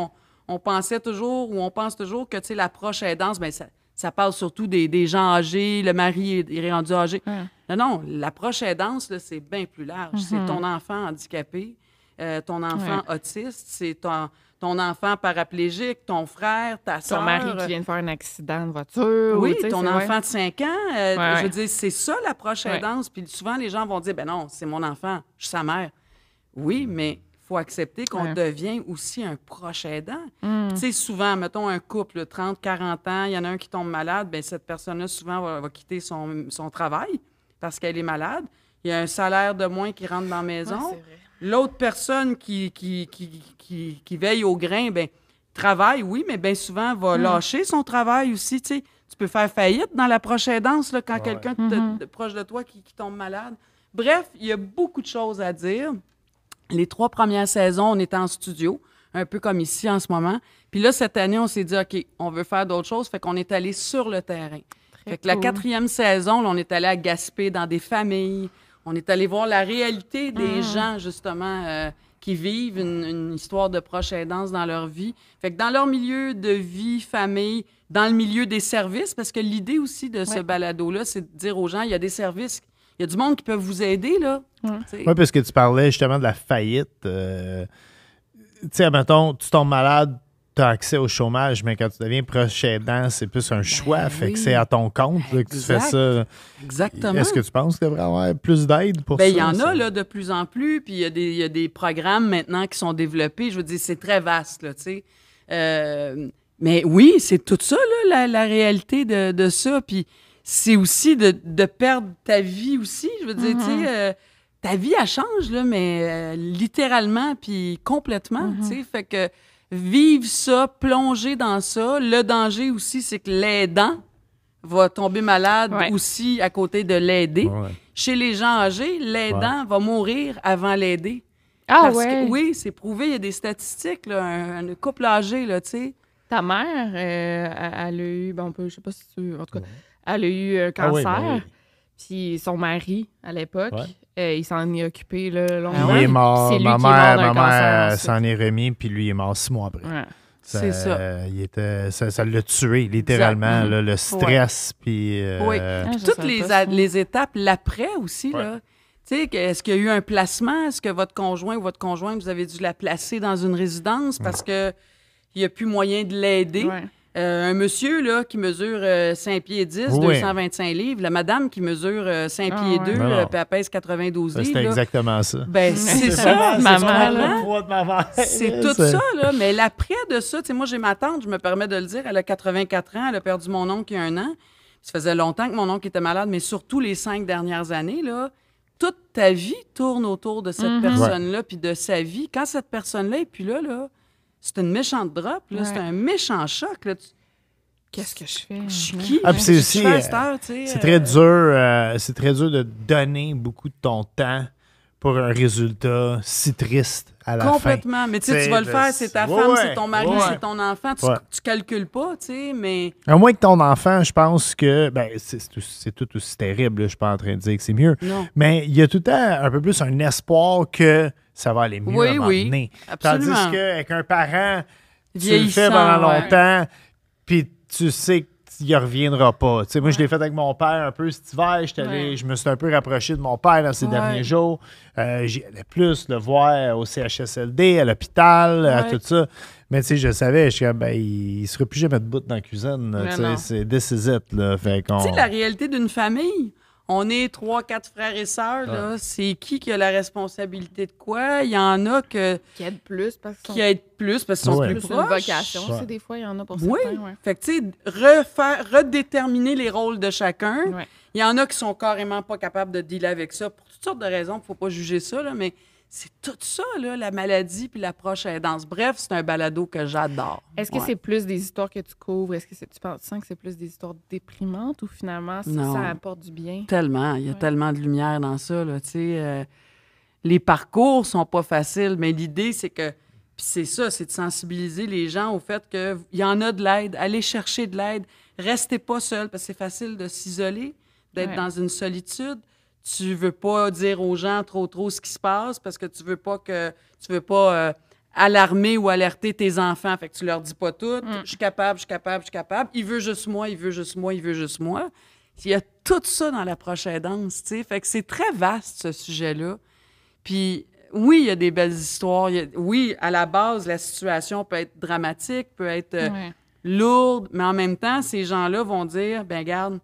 on pensait toujours, ou on pense toujours que, tu sais, l'approche aidance, bien, ça parle surtout des gens âgés, le mari est rendu âgé. Non, l'approche aidance, là, c'est bien plus large. C'est ton enfant handicapé, ton enfant autiste, c'est ton enfant paraplégique, ton frère, ta soeur. Ton mari qui vient de faire un accident de voiture. Oui, ou, tu sais, ton enfant de 5 ans. Je veux dire, c'est ça l'approche aidance. Puis souvent, les gens vont dire, ben non, c'est mon enfant, je suis sa mère. Oui, mais il faut accepter qu'on devient aussi un proche aidant. Tu sais, souvent, mettons un couple, 30, 40 ans, il y en a un qui tombe malade, bien, cette personne-là, souvent, va quitter son travail parce qu'elle est malade. Il y a un salaire de moins qui rentre dans la maison. Ouais, c'est vrai. L'autre personne qui veille au grain, bien, travaille, oui, mais bien souvent, va lâcher son travail aussi, tu sais. Tu peux faire faillite dans l'approche aidance, là, quand quelqu'un proche de toi qui tombe malade. Bref, il y a beaucoup de choses à dire. Les 3 premières saisons, on était en studio, un peu comme ici en ce moment. Puis là, cette année, on s'est dit, OK, on veut faire d'autres choses, fait qu'on est allé sur le terrain. Fait que la 4e saison, là, on est allé à Gaspé dans des familles. On est allé voir la réalité des gens, justement, qui vivent une histoire de proche aidance dans leur vie. Fait que dans leur milieu de vie, famille, dans le milieu des services, parce que l'idée aussi de ce balado-là, c'est de dire aux gens, il y a des services, il y a du monde qui peut vous aider, là. Oui, parce que tu parlais justement de la faillite. Tu sais, admettons, tu tombes malade, tu as accès au chômage, mais quand tu deviens proche aidant, c'est plus un choix. Fait que c'est à ton compte là, que tu fais ça. Exactement. Est-ce que tu penses qu'il devrait y avoir plus d'aide pour ça? Il y en a là, de plus en plus, puis il y a des programmes maintenant qui sont développés. Je veux dire, c'est très vaste, là, tu sais. Mais oui, c'est tout ça, là, la réalité de ça. Puis c'est aussi de perdre ta vie aussi. Je veux dire, tu sais, ta vie, elle change, là, mais littéralement, puis complètement, tu sais. Fait que vivre ça, plonger dans ça. Le danger aussi, c'est que l'aidant va tomber malade aussi à côté de l'aider. Chez les gens âgés, l'aidant va mourir avant l'aider. Parce que, oui, c'est prouvé, il y a des statistiques, là, un couple âgé, là, tu sais. Ta mère, elle a eu, bon, je sais pas si tu... En tout cas, elle a eu un cancer. Puis son mari, à l'époque, il s'en est occupé là, longtemps. Il est mort. C'est lui Ma qui est mort d'un mère cancer s'en est remis, puis lui est mort 6 mois après. C'est ça. Ça l'a tué, littéralement, là, le stress. Puis, puis toutes les étapes, l'après aussi, là. Tu sais, est-ce qu'il y a eu un placement? Est-ce que votre conjoint ou votre conjointe, vous avez dû la placer dans une résidence parce que il n'y a plus moyen de l'aider? Un monsieur là, qui mesure 5 pieds 10, 225 livres, la madame qui mesure 5 pieds 2, puis elle pèse 92 livres. C'était exactement ça. Ben, c'est ça, maman. C'est tout ça, là. Mais l'après de ça, tu sais, moi, j'ai ma tante, je me permets de le dire, elle a 84 ans, elle a perdu mon oncle il y a 1 an. Ça faisait longtemps que mon oncle était malade, mais surtout les 5 dernières années, là. Toute ta vie tourne autour de cette personne-là, puis de sa vie. Quand cette personne-là est plus là, c'est une méchante drop, là. C'est un méchant choc, là. Qu'est-ce que je fais? Je suis qui? Puis c'est aussi... c'est très dur de donner beaucoup de ton temps pour un résultat si triste à la fin. Complètement. Mais tu sais, tu vas le faire, c'est ta femme, c'est ton mari, c'est ton enfant. Tu calcules pas, tu sais, mais... À moins que ton enfant, je pense que... Ben, c'est tout aussi terrible, là, je suis pas en train de dire que c'est mieux. Non. Mais il y a tout le temps un peu plus un espoir que ça va aller mieux à un moment donné. Absolument. Tandis qu'avec un parent, tu le Vieillissant, fais pendant longtemps, puis tu sais qu'il ne reviendra pas. Tu sais, moi, je l'ai fait avec mon père un peu cet hiver. Je me suis un peu rapproché de mon père dans ces derniers jours. J'y allais plus le voir au CHSLD, à l'hôpital, à tout ça. Mais tu sais, je savais, je suis comme, il ne serait plus jamais debout dans la cuisine. C'est this is it. Là. Fait qu'on... Tu sais, la réalité d'une famille, on est 3-4 frères et sœurs. Là. C'est qui a la responsabilité de quoi? Il y en a qui aident plus parce qu'ils sont plus proches. C'est une vocation. Ouais. Des fois, il y en a pour certains. Oui. Fait que, tu sais, redéterminer les rôles de chacun. Ouais. Il y en a qui sont carrément pas capables de dealer avec ça pour toutes sortes de raisons. Il ne faut pas juger ça, là, mais c'est tout ça, là, la maladie puis l'approche aidance. Bref, c'est un balado que j'adore. Est-ce que c'est plus des histoires que tu couvres? Est-ce que tu sens que c'est plus des histoires déprimantes ou finalement ça apporte du bien? Tellement. Il y a tellement de lumière dans ça. Là, les parcours sont pas faciles, mais l'idée, c'est que... Puis c'est ça, c'est de sensibiliser les gens au fait qu'il y en a de l'aide. Allez chercher de l'aide. Restez pas seul parce que c'est facile de s'isoler, d'être dans une solitude. Tu veux pas dire aux gens trop ce qui se passe parce que tu veux pas alarmer ou alerter tes enfants. Fait que tu leur dis pas tout. Je suis capable. Il veut juste moi. Il y a tout ça dans l'approche aidance, tu sais. Fait que c'est très vaste, ce sujet-là. Puis, oui, il y a des belles histoires. Oui, à la base, la situation peut être dramatique, peut être lourde, mais en même temps, ces gens-là vont dire, ben garde,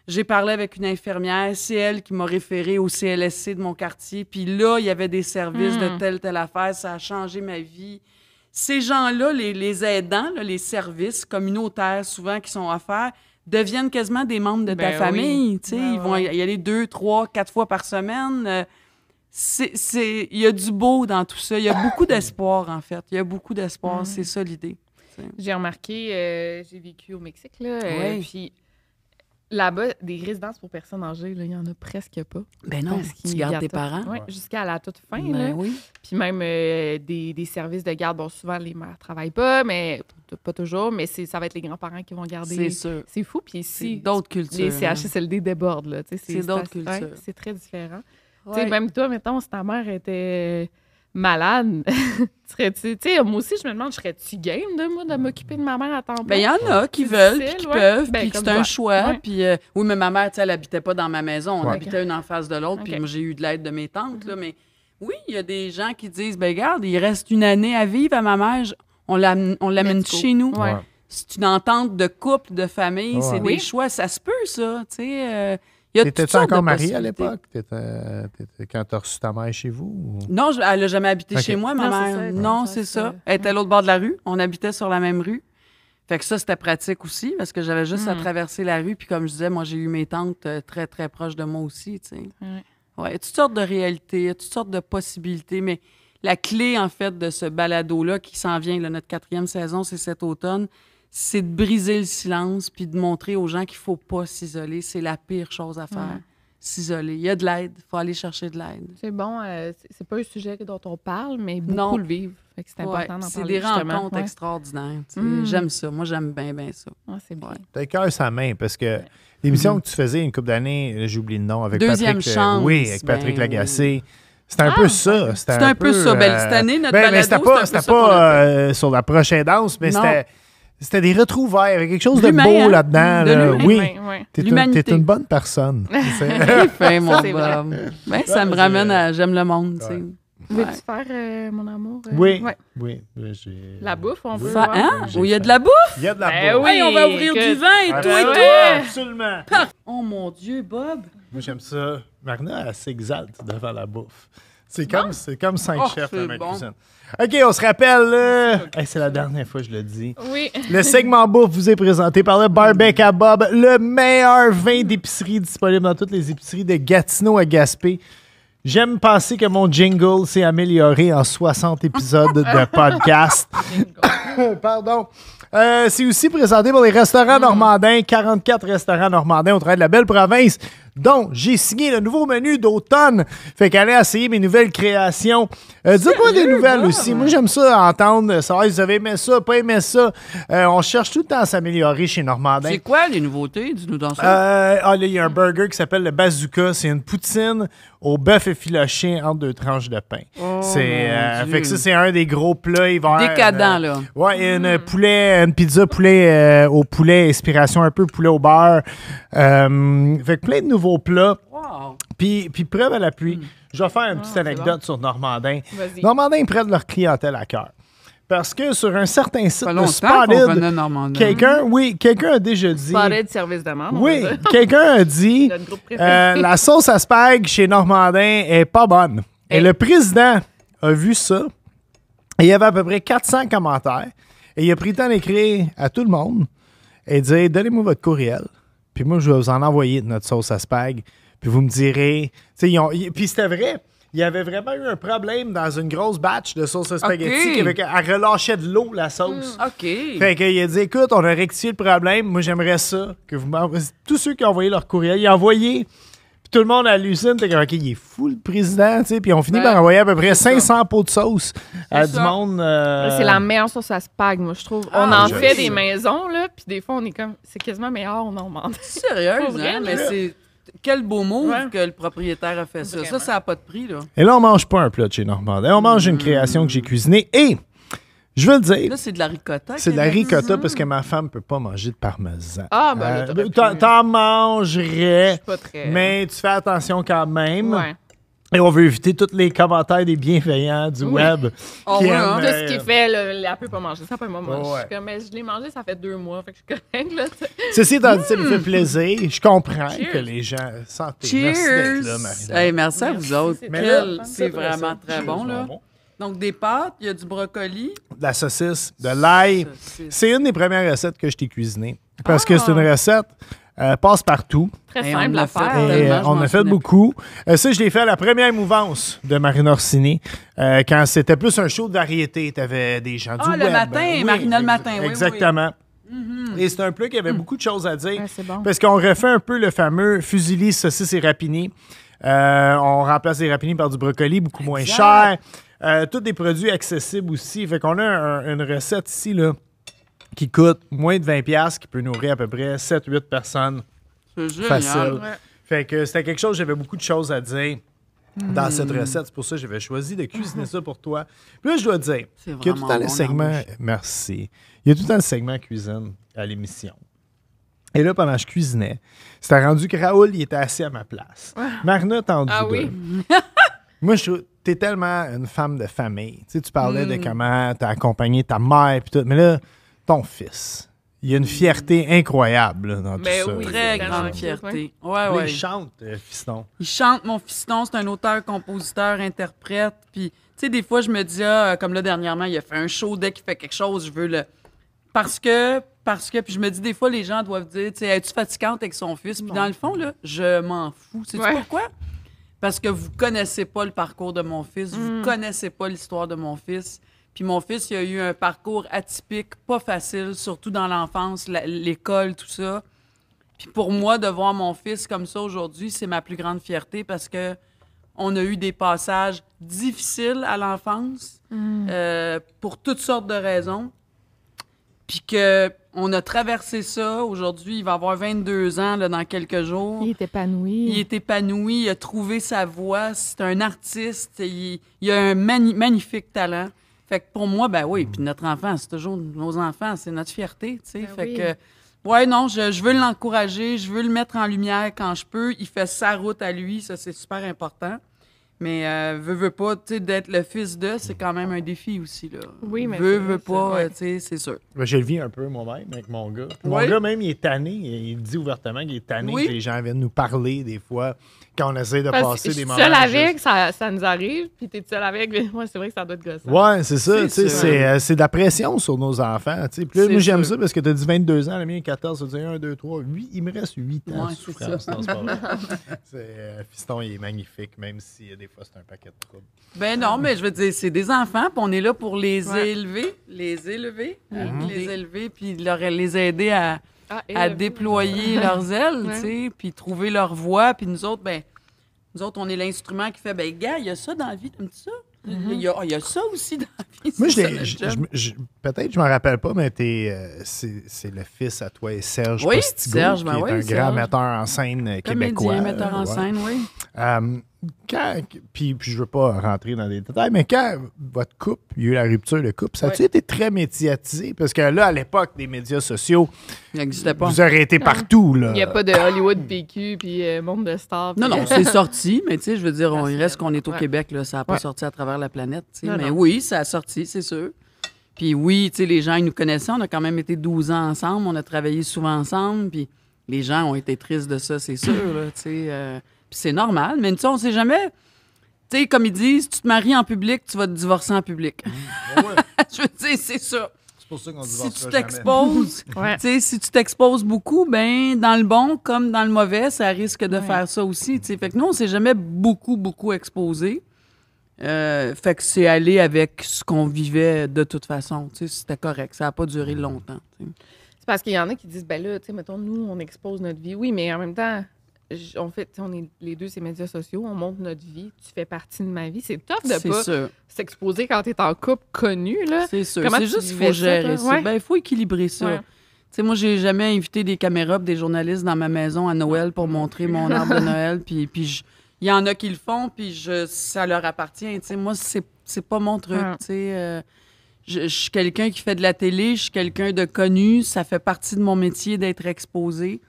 j'ai parlé avec une infirmière, c'est elle qui m'a référé au CLSC de mon quartier, puis là, il y avait des services de telle affaire, ça a changé ma vie. Ces gens-là, les aidants, là, les services communautaires souvent qui sont offerts, deviennent quasiment des membres de ta famille. Ils vont y aller 2, 3, 4 fois par semaine. Il y a du beau dans tout ça. Il y a beaucoup d'espoir, en fait. Il y a beaucoup d'espoir. C'est ça, l'idée. J'ai remarqué, j'ai vécu au Mexique, là, puis là-bas, des résidences pour personnes âgées, il n'y en a presque pas. Ben non, tu gardes tes parents. Oui, jusqu'à la toute fin. Là. Puis même des services de garde, bon, souvent, les mères ne travaillent pas, mais pas toujours, mais ça va être les grands-parents qui vont garder. C'est sûr. C'est fou. Puis ici, d'autres cultures. Les CHSLD débordent. Là, c'est d'autres cultures. C'est très différent. Ouais. Même toi, mettons, si ta mère était malade, moi aussi, je me demande, serais-tu game de m'occuper de ma mère à temps plein? Ben, il y en a qui veulent, puis qui peuvent, puis c'est un choix. Puis, oui, mais ma mère, elle habitait pas dans ma maison. On habitait une en face de l'autre, puis moi, j'ai eu de l'aide de mes tantes. Là, mais oui, il y a des gens qui disent, ben regarde, il reste une année à vivre à ma mère, on l'amène chez nous. Ouais. C'est une entente de couple, de famille, c'est des choix. Ça se peut, ça, tu sais... T'étais-tu encore mariée à l'époque? Quand t'as reçu ta mère chez vous? Ou... Non, elle n'a jamais habité chez moi, ma mère. Non, c'est ça. Elle était à l'autre bord de la rue. On habitait sur la même rue. Fait que ça, c'était pratique aussi, parce que j'avais juste à traverser la rue. Puis comme je disais, moi, j'ai eu mes tantes très, très proches de moi aussi, tu sais. Il y a toutes sortes de réalités, il y a toutes sortes de possibilités, mais la clé, en fait, de ce balado-là qui s'en vient, là, notre 4e saison, c'est cet automne, c'est de briser le silence puis de montrer aux gens qu'il ne faut pas s'isoler. C'est la pire chose à faire, s'isoler. Il y a de l'aide, il faut aller chercher de l'aide. C'est bon, c'est pas un sujet dont on parle, mais beaucoup le vivent. Fait que c'est important d'en parler. C'est des rencontres extraordinaires. J'aime ça. Moi, j'aime bien ça. C'est bien. T'as le cœur sa main, parce que l'émission que tu faisais une couple d'années, j'ai oublié le nom, avec Deuxième Patrick... chance. Oui, avec Patrick Lagacé. C'était un peu ça. C'était un peu ça. Cette année, notre balado, c'était pas sur la prochaine danse, mais c'était des retrouvailles, avec quelque chose de beau là-dedans. De oui, l'humanité. T'es une bonne personne. C'est fin, mon Bob. Ça me ramène à j'aime le monde. Tu sais. Veux-tu faire mon amour? Oui. La bouffe, on veut. Il y a de la bouffe? Il y a de la bouffe. Oui, on va ouvrir du vin et tout et tout. Absolument. Oh mon Dieu, Bob. Moi, j'aime ça. Marina, elle s'exalte devant la bouffe. C'est comme 5 chefs dans ma cuisine. OK, on se rappelle, c'est la dernière fois que je le dis. Oui. Le segment bouffe vous est présenté par le Barbecue à Bob, le meilleur vin d'épicerie disponible dans toutes les épiceries de Gatineau à Gaspé. J'aime penser que mon jingle s'est amélioré en 60 épisodes de podcast. Pardon. C'est aussi présenté par les restaurants normandins, 44 restaurants normandins au travers de la belle province, dont j'ai signé le nouveau menu d'automne. Fait qu'allez essayer mes nouvelles créations. Dites-moi des nouvelles aussi. Moi, j'aime ça entendre, savoir si vous avez aimé ça, pas aimé ça. On cherche tout le temps à s'améliorer chez Normandin. C'est quoi les nouveautés? Dis-nous dans ça. Là, il y a un burger qui s'appelle le Bazooka. C'est une poutine au bœuf effiloché entre 2 tranches de pain. C'est Fait que ça, c'est un des gros plats hiver. Décadent, là. Ouais, et une pizza poulet au poulet, inspiration un peu poulet au beurre. Fait que plein de nouveaux plats. Wow. Puis preuve à l'appui, je vais faire une petite anecdote sur Normandin. Vas-y. Normandin prennent leur clientèle à cœur. Parce que sur un certain site Ça fait de longtemps qu'on Spotted, venait Normandin. quelqu'un a déjà dit... Spotted service de membre. Oui, quelqu'un a dit Notre groupe préféré. la sauce à spag chez Normandin est pas bonne. Et Hey. le président a vu ça. Et il y avait à peu près 400 commentaires. Et il a pris le temps d'écrire à tout le monde et de dire donnez-moi votre courriel. Puis moi, je vais vous en envoyer de notre sauce à spag. Puis vous me direz. Puis c'était vrai. Il y avait vraiment eu un problème dans une grosse batch de sauce à spaghetti. Ok. Elle relâchait de l'eau, la sauce. OK. Fait qu'il a dit, écoute, on a rectifié le problème. Moi, j'aimerais ça que vous m'envoyez. Tous ceux qui ont envoyé leur courriel, ils ont envoyé. Puis tout le monde hallucine. T'es comme, OK, il est fou, le président. Tu sais. Puis on finit par envoyer à peu près 500 pots de sauce à du ça. monde. C'est la meilleure sauce à spag, moi, je trouve. Ah, On en je fait sais. des maisons, là, puis des fois, on est comme... C'est quasiment meilleur au Normandin. Sérieuse, Pour vrai, hein? Mais là. c'est... Quel beau move Ouais. que le propriétaire a fait ça. Vraiment. Ça n'a pas de prix, là. Et là, on mange pas un plat de chez Normandin. On mange une création que j'ai cuisinée. Et, je veux le dire, Là, c'est de la ricotta. c'est de la qu'elle a dit. ricotta parce que ma femme peut pas manger de parmesan. Ah, ben là, t'aurais pu. T'en mangerais, Pas très... mais tu fais attention quand même. Ouais. Et on veut éviter tous les commentaires des bienveillants du web. Oh, qui ouais, aiment, hein? Tout ce qui est fait, là, elle peut pas manger. Ça peut pas manger. Ouais. Je suis comme, mais je l'ai mangé, ça fait 2 mois. Fait que je suis correcte, là. tu sais. Ceci étant dit, ça me fait plaisir. Je comprends Cheers. que les gens santé. Merci Cheers! d'être là, Marie-Laure. Hey, merci à Merci, vous autres. c'est Mais très là, bon. C'est vraiment très Cheers, bon, là. bon. Donc, des pâtes, il y a du brocoli. De la saucisse, de l'ail. Saucisse. C'est une des premières recettes que je t'ai cuisinées. Parce que c'est une recette passe-partout. Très Et on simple l'a à fait. faire. Et, tellement, je on m'en a fait souvenais beaucoup. Ça, je l'ai fait à la première mouvance de Marine Orsini. Quand c'était plus un show de variété. Tu avais des gens du Ah, le web. matin, Marina le matin, oui, oui. Exactement. Et c'est un plat qui avait beaucoup de choses à dire. Ouais, c'est bon. Parce qu'on refait un peu le fameux fusilli, saucisse et rapini. On remplace les rapini par du brocoli, beaucoup moins cher. Tous des produits accessibles aussi. Fait qu'on a une recette ici là, qui coûte moins de 20$, qui peut nourrir à peu près 7-8 personnes. C'est génial. Facile. Ouais. Fait que c'était quelque chose, j'avais beaucoup de choses à dire dans cette recette. C'est pour ça que j'avais choisi de cuisiner ça pour toi. Puis là, je dois dire C'est qu'il y a tout le temps vraiment le bon, segment... l'embauche. Merci. Il y a tout le temps le segment cuisine à l'émission. Et là, pendant que je cuisinais, c'était rendu que Raoul, il était assis à ma place. Marina tendu Ah d'eux. oui? Moi, je trouve... T'es tellement une femme de famille. Tu sais, tu parlais de comment t'as accompagné ta mère puis tout. Mais là, ton fils, il y a une fierté incroyable là, dans Ben tout ça. oui, Très c'est grande tellement fierté. Ouais, Là, ouais. il chante, fiston. Il chante, mon fiston, c'est un auteur, compositeur, interprète. Puis, tu sais, des fois, je me dis, comme là, dernièrement, il a fait un show, dès qu'il fait quelque chose, je veux le. Parce que, puis je me dis, des fois, les gens doivent dire, tu sais, es-tu fatigante avec son fils? Puis, dans le fond, là, je m'en fous. Sais-tu Ouais. pourquoi? Parce que vous connaissez pas le parcours de mon fils, vous connaissez pas l'histoire de mon fils. Puis mon fils, il a eu un parcours atypique, pas facile, surtout dans l'enfance, l'école, tout ça. Puis pour moi, de voir mon fils comme ça aujourd'hui, c'est ma plus grande fierté parce que on a eu des passages difficiles à l'enfance pour toutes sortes de raisons. Puis qu'on a traversé ça. Aujourd'hui, il va avoir 22 ans là, dans quelques jours. Il est épanoui. Il est épanoui, il a trouvé sa voix, c'est un artiste, il a un magnifique talent. Fait que pour moi, ben oui, puis notre enfant, c'est toujours nos enfants, c'est notre fierté, tu sais. Ben Fait oui. que, ouais, non, je veux l'encourager, je veux le mettre en lumière quand je peux. Il fait sa route à lui, ça, c'est super important. Mais veut pas, tu sais, d'être le fils de, c'est quand même un défi aussi, là. Oui, mais veut c'est- pas, ouais. tu sais, c'est sûr. Ben, je le vis un peu moi-même avec mon gars. Puis Oui. Mon gars, même, il est tanné. Il dit ouvertement qu'il est tanné Oui. que les gens viennent nous parler des fois quand on essaie de Parce que passer je des suis moments. seule avec, juste- ça nous arrive, puis t'es seule avec. Mais moi, c'est vrai que ça doit être gossant. Ouais, c'est ça. C'est tu sais, sûr. c'est de la pression sur nos enfants. Tu sais. Puis là, C'est moi, j'aime sûr. ça parce que tu as dit 22 ans, le mien est 14, ça veut dire 1, 2, 3, 8. Il me reste 8 ans Ouais, de c'est souffrance. ça. Non, c'est pas vrai. Fiston, il est magnifique, même si des fois, c'est un paquet de troubles. Ben non, mais je veux dire, c'est des enfants, puis on est là pour les Ouais. élever, les élever, puis les aider à déployer leurs ailes, Ouais. tu sais, puis trouver leur voie, puis nous autres, on est l'instrument qui fait, ben gars, il y a ça dans la vie, t'aimes-tu ça? Il y a ça aussi dans la vie. Moi, c'est ça, notre job. peut-être je m'en rappelle pas, mais c'est le fils à toi et Serge Oui, Postigo, Serge, qui ben est oui, un Serge. grand metteur en scène québécois. Comédien, metteur en Ouais. scène, oui. Puis je veux pas rentrer dans des détails, mais quand votre couple, il y a eu la rupture de couple, ça a-tu été très médiatisé? Parce que là, à l'époque des médias sociaux, Il n'existait pas. vous aurez été partout. Là. Il n'y a pas de Hollywood PQ puis monde de stars. Non, non, c'est sorti, mais tu sais, je veux dire, il reste qu'on est au Ouais. Québec, là, ça n'a pas Ouais. sorti à travers la planète, tu sais. Non, Mais non. oui, ça a sorti, c'est sûr. Puis oui, tu sais, les gens, ils nous connaissaient, on a quand même été 12 ans ensemble, on a travaillé souvent ensemble, puis les gens ont été tristes de ça, c'est sûr, là, tu sais. Puis c'est normal, mais tu sais, on sait jamais... Tu sais, comme ils disent, si tu te maries en public, tu vas te divorcer en public. Je veux dire, c'est ça. C'est pour ça qu'on Si tu t'exposes, Ouais. tu sais, si tu t'exposes beaucoup, ben dans le bon comme dans le mauvais, ça risque de faire ça aussi. Tu sais. Fait que nous, on s'est jamais beaucoup exposé. Fait que c'est aller avec ce qu'on vivait de toute façon. Tu sais, c'était correct. Ça n'a pas duré longtemps. Tu sais. C'est parce qu'il y en a qui disent, ben là, tu sais, mettons, nous, on expose notre vie. Oui, mais en même temps, on est les deux, ces médias sociaux, on montre notre vie, tu fais partie de ma vie. C'est tough de C'est pas sûr. s'exposer quand t'es en couple connu, là. C'est sûr. Comment C'est tu juste qu'il vivais faut ça, gérer toi? ça. Ouais. Ben, il faut équilibrer ça. Ouais. Tu sais, moi, j'ai jamais invité des caméras pis des journalistes dans ma maison à Noël pour montrer mon arbre de Noël. Puis il y en a qui le font, puis ça leur appartient. Tu sais, moi, c'est pas mon truc. Ouais. Tu sais, je suis quelqu'un qui fait de la télé, je suis quelqu'un de connu. Ça fait partie de mon métier d'être exposé.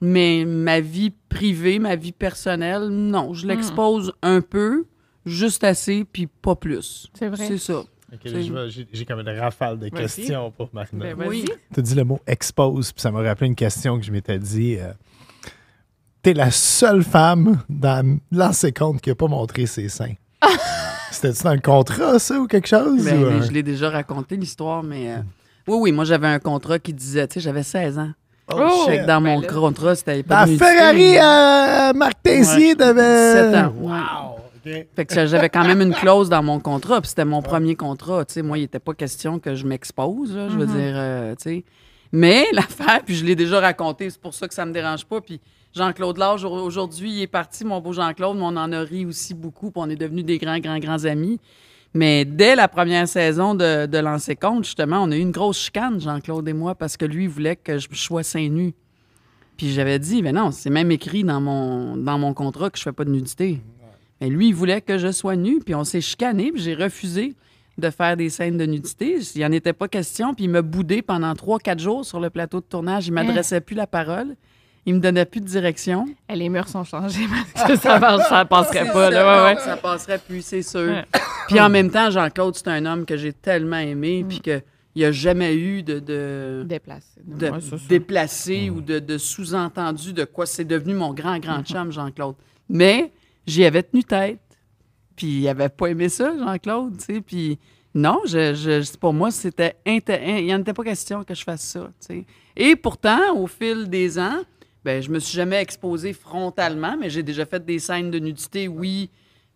Mais ma vie privée, ma vie personnelle, non, je l'expose un peu, juste assez, puis pas plus. C'est vrai. C'est ça. OK, là, j'ai comme une rafale de Vas-y. questions pour Marina. Ben, vas-y. Oui. Tu as dit le mot expose, puis ça m'a rappelé une question que je m'étais dit. T'es la seule femme dans l'ancien compte qui n'a pas montré ses seins. C'était-tu dans le contrat, ça, ou quelque chose? Ben, ou, mais je l'ai déjà raconté, l'histoire, mais... oui, moi, j'avais un contrat qui disait... Tu sais, j'avais 16 ans. Oh! Fait que dans mon Ben là. contrat, c'était pas Dans de nudité. Ferrari, Marc Tessier, Ouais. t'avais... 17 ans. Wow! OK. Fait que j'avais quand même une clause dans mon contrat, puis c'était mon premier contrat. Tu sais, moi, il n'était pas question que je m'expose, là, je veux dire, tu sais. Mais l'affaire, puis je l'ai déjà raconté, c'est pour ça que ça me dérange pas. Puis Jean-Claude Lage, aujourd'hui, il est parti, mon beau Jean-Claude, mais on en a ri aussi beaucoup, puis on est devenus des grands amis. Mais dès la première saison de Lancer Compte, justement, on a eu une grosse chicane, Jean-Claude et moi, parce que lui, il voulait que je sois seins nus. Puis j'avais dit, mais non, c'est même écrit dans mon contrat que je fais pas de nudité. Mais lui, il voulait que je sois nue, puis on s'est chicané, puis j'ai refusé de faire des scènes de nudité. Il n'y en était pas question, puis il m'a boudé pendant 3-4 jours sur le plateau de tournage. Il m'adressait plus la parole. Il me donnait plus de direction. Les murs sont changés parce que ça passerait pas, là. Ouais, ouais. Ça passerait plus, c'est sûr. Ouais. Puis en même temps, Jean-Claude, c'est un homme que j'ai tellement aimé, puis qu'il n'y a jamais eu de Déplacé. Ouais, c'est ça. déplacé ou de sous-entendu de quoi c'est devenu mon grand chum, Jean-Claude. Mais j'y avais tenu tête. Puis il avait pas aimé ça, Jean-Claude, tu sais. Puis non, pour moi, c'était... Il n'en était pas question que je fasse ça, tu sais. Et pourtant, au fil des ans, ben je me suis jamais exposée frontalement, mais j'ai déjà fait des scènes de nudité, oui.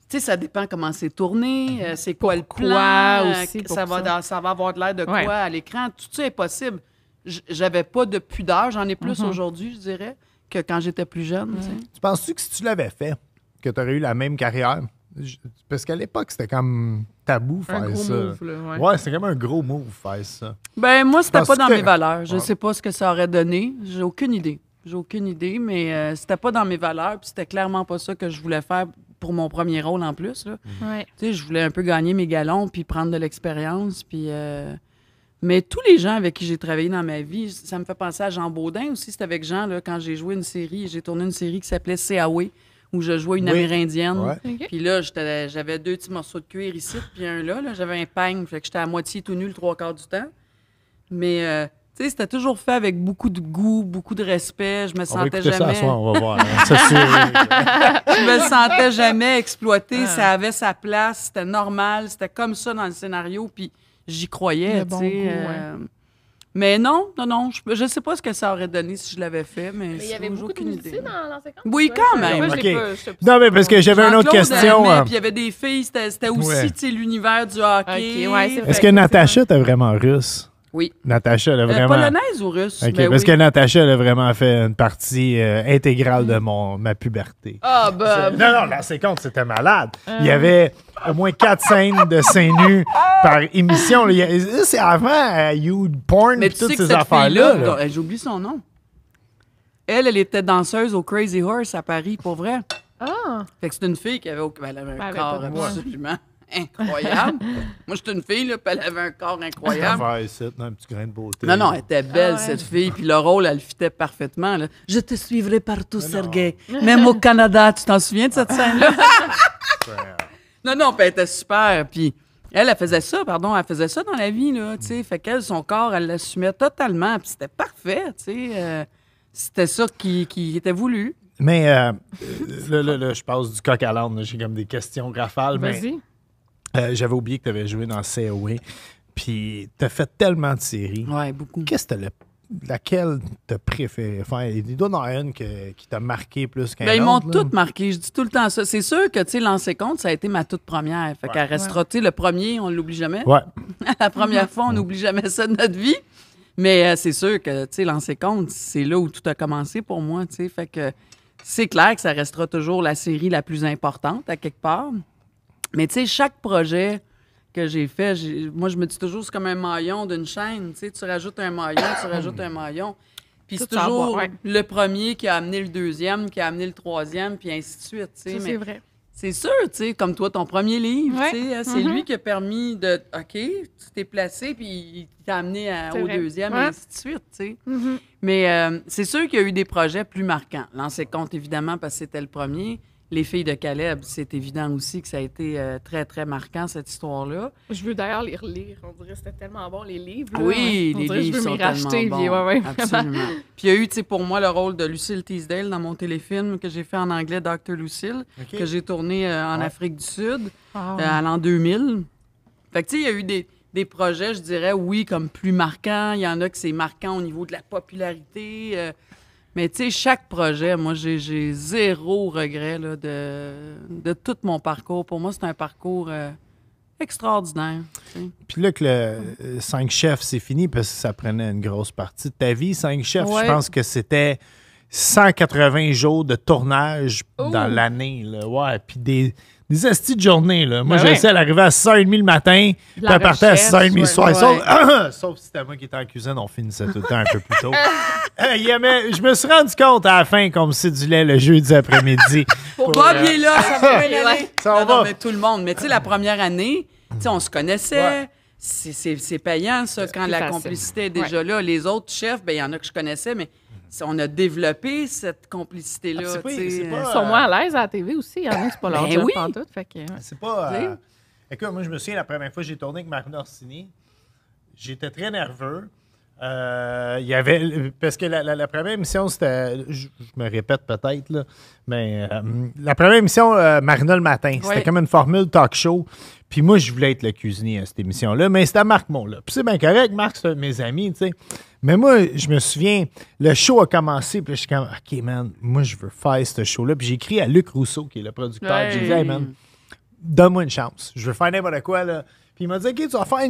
Tu sais, ça dépend comment c'est tourné, c'est quoi le plan, aussi, pour ça va avoir de l'air de quoi Ouais. à l'écran. Tout ça est possible. J'avais pas de pudeur, j'en ai plus aujourd'hui, je dirais, que quand j'étais plus jeune, tu sais. Tu penses-tu que si tu l'avais fait, que tu aurais eu la même carrière? Parce qu'à l'époque, c'était comme tabou faire Un gros ça. move, là, ouais. Ouais, c'était comme un gros move faire ça. Ben moi, c'était pas Penses-tu dans que- mes valeurs. Je Ouais. sais pas ce que ça aurait donné. J'ai aucune idée. Mais c'était pas dans mes valeurs, puis c'était clairement pas ça que je voulais faire pour mon premier rôle en plus, là. Ouais. Tu sais, je voulais un peu gagner mes galons, puis prendre de l'expérience, puis... Mais tous les gens avec qui j'ai travaillé dans ma vie, ça me fait penser à Jean Baudin aussi. C'était avec Jean, là, quand j'ai joué une série, j'ai tourné une série qui s'appelait C.A.W., où je jouais une Oui. Amérindienne. Ouais. OK. Puis là, j'avais 2 petits morceaux de cuir ici, puis un là. J'avais un peigne, fait que j'étais à moitié tout nu le 3/4 du temps. Mais, tu sais, c'était toujours fait avec beaucoup de goût, beaucoup de respect. Je me On va sentais écouter ça jamais... à soir, on va voir. hein. Ça, c'est- Je me sentais jamais exploitée. Ah. Ça avait sa place, c'était normal, c'était comme ça dans le scénario, puis j'y croyais, Le tu bon sais. goût, ouais. Mais non, je sais pas ce que ça aurait donné si je l'avais fait, mais Mais il y avait j'ai beaucoup de aucune nudité idée. dans la séquence? Oui, quand même. Moi, je l'ai OK. pas- je sais pas. Non, mais parce que j'avais une autre Jean-Claude question. aimait, hein. puis il y avait des filles, c'était aussi, Ouais. tu sais, l'univers du hockey. OK, ouais, c'est vrai. Est-ce que Natacha était vraiment russe? Oui. Natacha, elle a vraiment... Polonaise ou russe? OK, Ben parce oui. que Natacha, elle a vraiment fait une partie intégrale de ma puberté. Ah, bah. Non, la séquence, c'était malade. Il y avait au moins 4 scènes de seins nus par émission. Là, c'est avant You Porn Mais et tu toutes sais que ces cette affaires-là. fille-là, là. j'oublie son nom. Elle était danseuse au Crazy Horse à Paris, pour vrai. Ah! Fait que c'est une fille qui avait, elle avait un Elle corps avait pas de absolument incroyable. Moi, j'étais une fille, là, puis elle avait un corps incroyable. Un petit grain de beauté. Non, elle était belle, Ah ouais. cette fille. Puis le rôle, elle fitait parfaitement. Là. Je te suivrai partout, Sergei. Même au Canada, tu t'en souviens de cette scène-là? Non, puis elle était super. Puis elle faisait ça, elle faisait ça dans la vie, là, tu sais. Fait qu'elle, son corps, elle l'assumait totalement. Puis c'était parfait, tu sais. C'était ça qui était voulu. Mais là, je passe du coq à l'âne. Là. J'ai comme des questions rafales. Vas-y. Mais j'avais oublié que tu avais joué dans COA. Puis tu as fait tellement de séries. Ouais, beaucoup. Qu'est-ce que laquelle t'as préféré faire? Il doit y en avoir une qui t'a marqué plus qu'un autre. Ils m'ont là. toutes marqué. Je dis tout le temps ça. C'est sûr que, tu sais, Lancer compte, ça a été ma toute première. Fait qu'elle restera, tu sais, le premier, on l'oublie jamais. Ouais. La première fois, on n'oublie jamais ça de notre vie. Mais c'est sûr que, tu sais, Lancer compte, c'est là où tout a commencé pour moi, tu sais. Fait que c'est clair que ça restera toujours la série la plus importante, à quelque part. Mais, tu sais, chaque projet que j'ai fait, moi, je me dis toujours, c'est comme un maillon d'une chaîne, tu sais. Tu rajoutes un maillon, tu rajoutes un maillon. Puis c'est Tout ça toujours va, ouais. le premier qui a amené le deuxième, qui a amené le troisième, puis ainsi de suite, tu sais. Ça, Mais c'est vrai. c'est sûr, tu sais, comme toi, ton premier livre, Ouais. tu sais, c'est lui qui a permis de, OK, tu t'es placé, puis il t'a amené C'est au vrai. deuxième, Ouais. et ainsi de suite, tu sais. Mais c'est sûr qu'il y a eu des projets plus marquants. Lancer compte, évidemment, parce que c'était le premier. Les filles de Caleb, c'est évident aussi que ça a été très, très marquant, cette histoire-là. Je veux d'ailleurs les relire. On dirait que c'était tellement bon, les livres. là. Oui, On les dirait que livres je veux sont m'y racheter. tellement Puis, bons. ouais, Absolument. Puis il y a eu, tu sais, pour moi, le rôle de Lucille Teasdale dans mon téléfilm que j'ai fait en anglais, Dr. Lucille, OK. que j'ai tourné en Afrique du Sud Wow. à l'an 2000. Fait que, tu sais, il y a eu des projets, je dirais, oui, comme plus marquants. Il y en a que c'est marquant au niveau de la popularité. Mais, tu sais, chaque projet, moi, j'ai zéro regret là, de tout mon parcours. Pour moi, c'est un parcours extraordinaire. Tu sais. Puis là, que le 5 chefs, c'est fini parce que ça prenait une grosse partie de ta vie. 5 chefs, Ouais. je pense que c'était 180 jours de tournage Oh. dans l'année. Là. Ouais, puis des astis de journée. Là. Moi, Ben je ouais. sais, elle arrivait à 6h30 le matin, puis La elle partait à recherche, 6h30 le ouais. soir. Ouais. Sauf si c'était moi qui étais en cuisine, on finissait tout le temps un peu plus tôt. Je me suis rendu compte à la fin qu'on me sédulait le jeudi après-midi. Bob, il est là, ça va bien aller. Ça va. Non, mais tout le monde. Mais tu sais, la première année, tu sais, on se connaissait. Ouais. C'est payant, ça, quand plus la facile. complicité est déjà là. Les autres chefs, ben il y en a que je connaissais, mais on a développé cette complicité-là. Ah, c'est pas- tu sais. c'est pas- Ils sont moins à l'aise à la TV aussi. Il y en a qui c'est pas leur Ben job oui. pantoute. Fait que, C'est pas. Tu sais? Écoute, moi, je me souviens, la première fois que j'ai tourné avec Marina Orsini, j'étais très nerveux. Il y avait. Parce que la première émission, c'était. Je me répète peut-être, là, mais la première émission, Marina le matin, c'était Ouais. comme une formule talk show. Puis moi, je voulais être le cuisinier à cette émission-là, mais c'était Marc Monla. Puis c'est bien correct, Marc, c'est un de mes amis, tu sais. Mais moi, je me souviens, le show a commencé, puis je suis comme, OK, man, moi, je veux faire ce show-là. Puis j'ai écrit à Luc Rousseau, qui est le producteur. Ouais. J'ai dit, hey, man, donne-moi une chance. Je veux faire n'importe quoi, là. Puis il m'a dit, OK, tu vas faire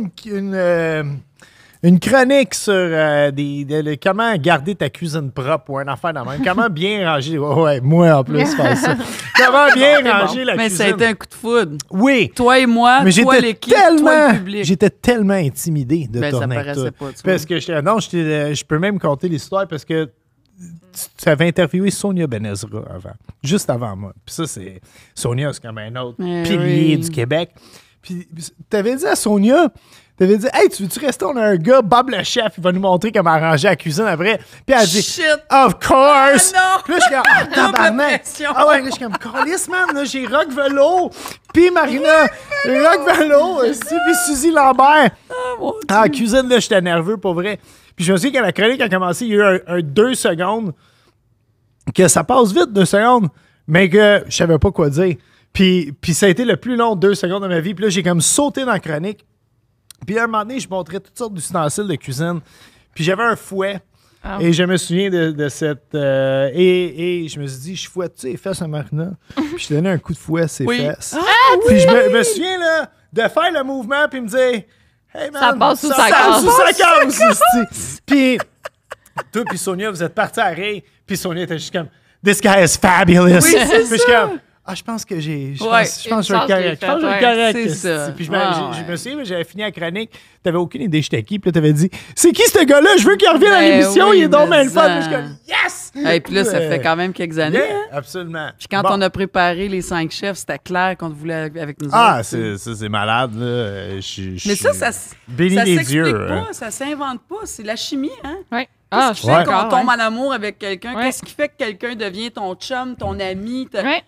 une chronique sur comment garder ta cuisine propre ou un affaire dans même. Comment bien ranger. Ouais, moi, en plus, faire ça. Comment bien ranger la Mais cuisine. ça a été un coup de foudre. Oui. Toi et moi, Mais toi j'étais l'équipe, toi tellement, le public. j'étais tellement intimidé de Ben, ça tourner avec paraissait toi. pas, tu vois. Parce que je peux même compter l'histoire parce que tu avais interviewé Sonia Benezra avant, juste avant moi. Puis ça, c'est Sonia, c'est comme un autre Eh pilier oui. du Québec. Puis t'avais dit à Sonia, t'avais dit, hey, tu veux-tu rester? On a un gars, Bob le chef, il va nous montrer comment arranger la cuisine après. Puis elle dit, Shit! of course! Ah, non! Puis là, je suis comme, ah, tabarnak! pression. Ah ouais, là, je suis comme, Carlis, man, là, j'ai Rock Velo, puis Marina, Rock Velo, puis Suzy Lambert. Ah, la cuisine, là, j'étais nerveux, pour vrai. Puis je me souviens quand la chronique a commencé, il y a eu un 2 secondes, que ça passe vite, 2 secondes, mais que je savais pas quoi dire. Puis ça a été le plus long 2 secondes de ma vie. Puis là, j'ai comme sauté dans la chronique. Puis à un moment donné, je montrais toutes sortes d'ustensiles de cuisine. Puis j'avais un fouet. Ah. Et je me souviens de cette... et je me suis dit, je fouette les fesses à Marina. Puis je donnais un coup de fouet à ses Oui. fesses. Puis je me souviens là, de faire le mouvement puis me dire, hey man, Ça passe sous sa passe case. sous sa case, esti. Puis toi puis Sonia, vous êtes partis à rire. Puis Sonia était juste comme, this guy is fabulous. Oui, c'est Puis je suis comme, je pense que j'ai. Je Ouais. pense que je suis correct. Je pense que je suis correct. C'est ça. Puis je Ouais. me souviens, j'avais fini la chronique. T'avais aucune idée j'étais qui. Puis là, t'avais dit, c'est qui ce gars-là? Je veux qu'il revienne à Ben l'émission. oui, Il est donc bien mais le fun. ça. Puis je suis comme, yes! Et puis là, ça fait quand même quelques années. Yeah, hein? absolument. Puis quand Bon. on a préparé les 5 chefs, c'était clair qu'on te voulait avec nous Ah, autres. c'est malade, là. Mais ça béni ça des s'explique dieux. pas, ça s'invente pas. C'est la chimie, hein? Ouais. Qu'est-ce je qui suis fait d'accord, qu'on tombe ouais. en amour avec quelqu'un? Ouais. Qu'est-ce qui fait que quelqu'un devient ton chum, ton ami? Ouais.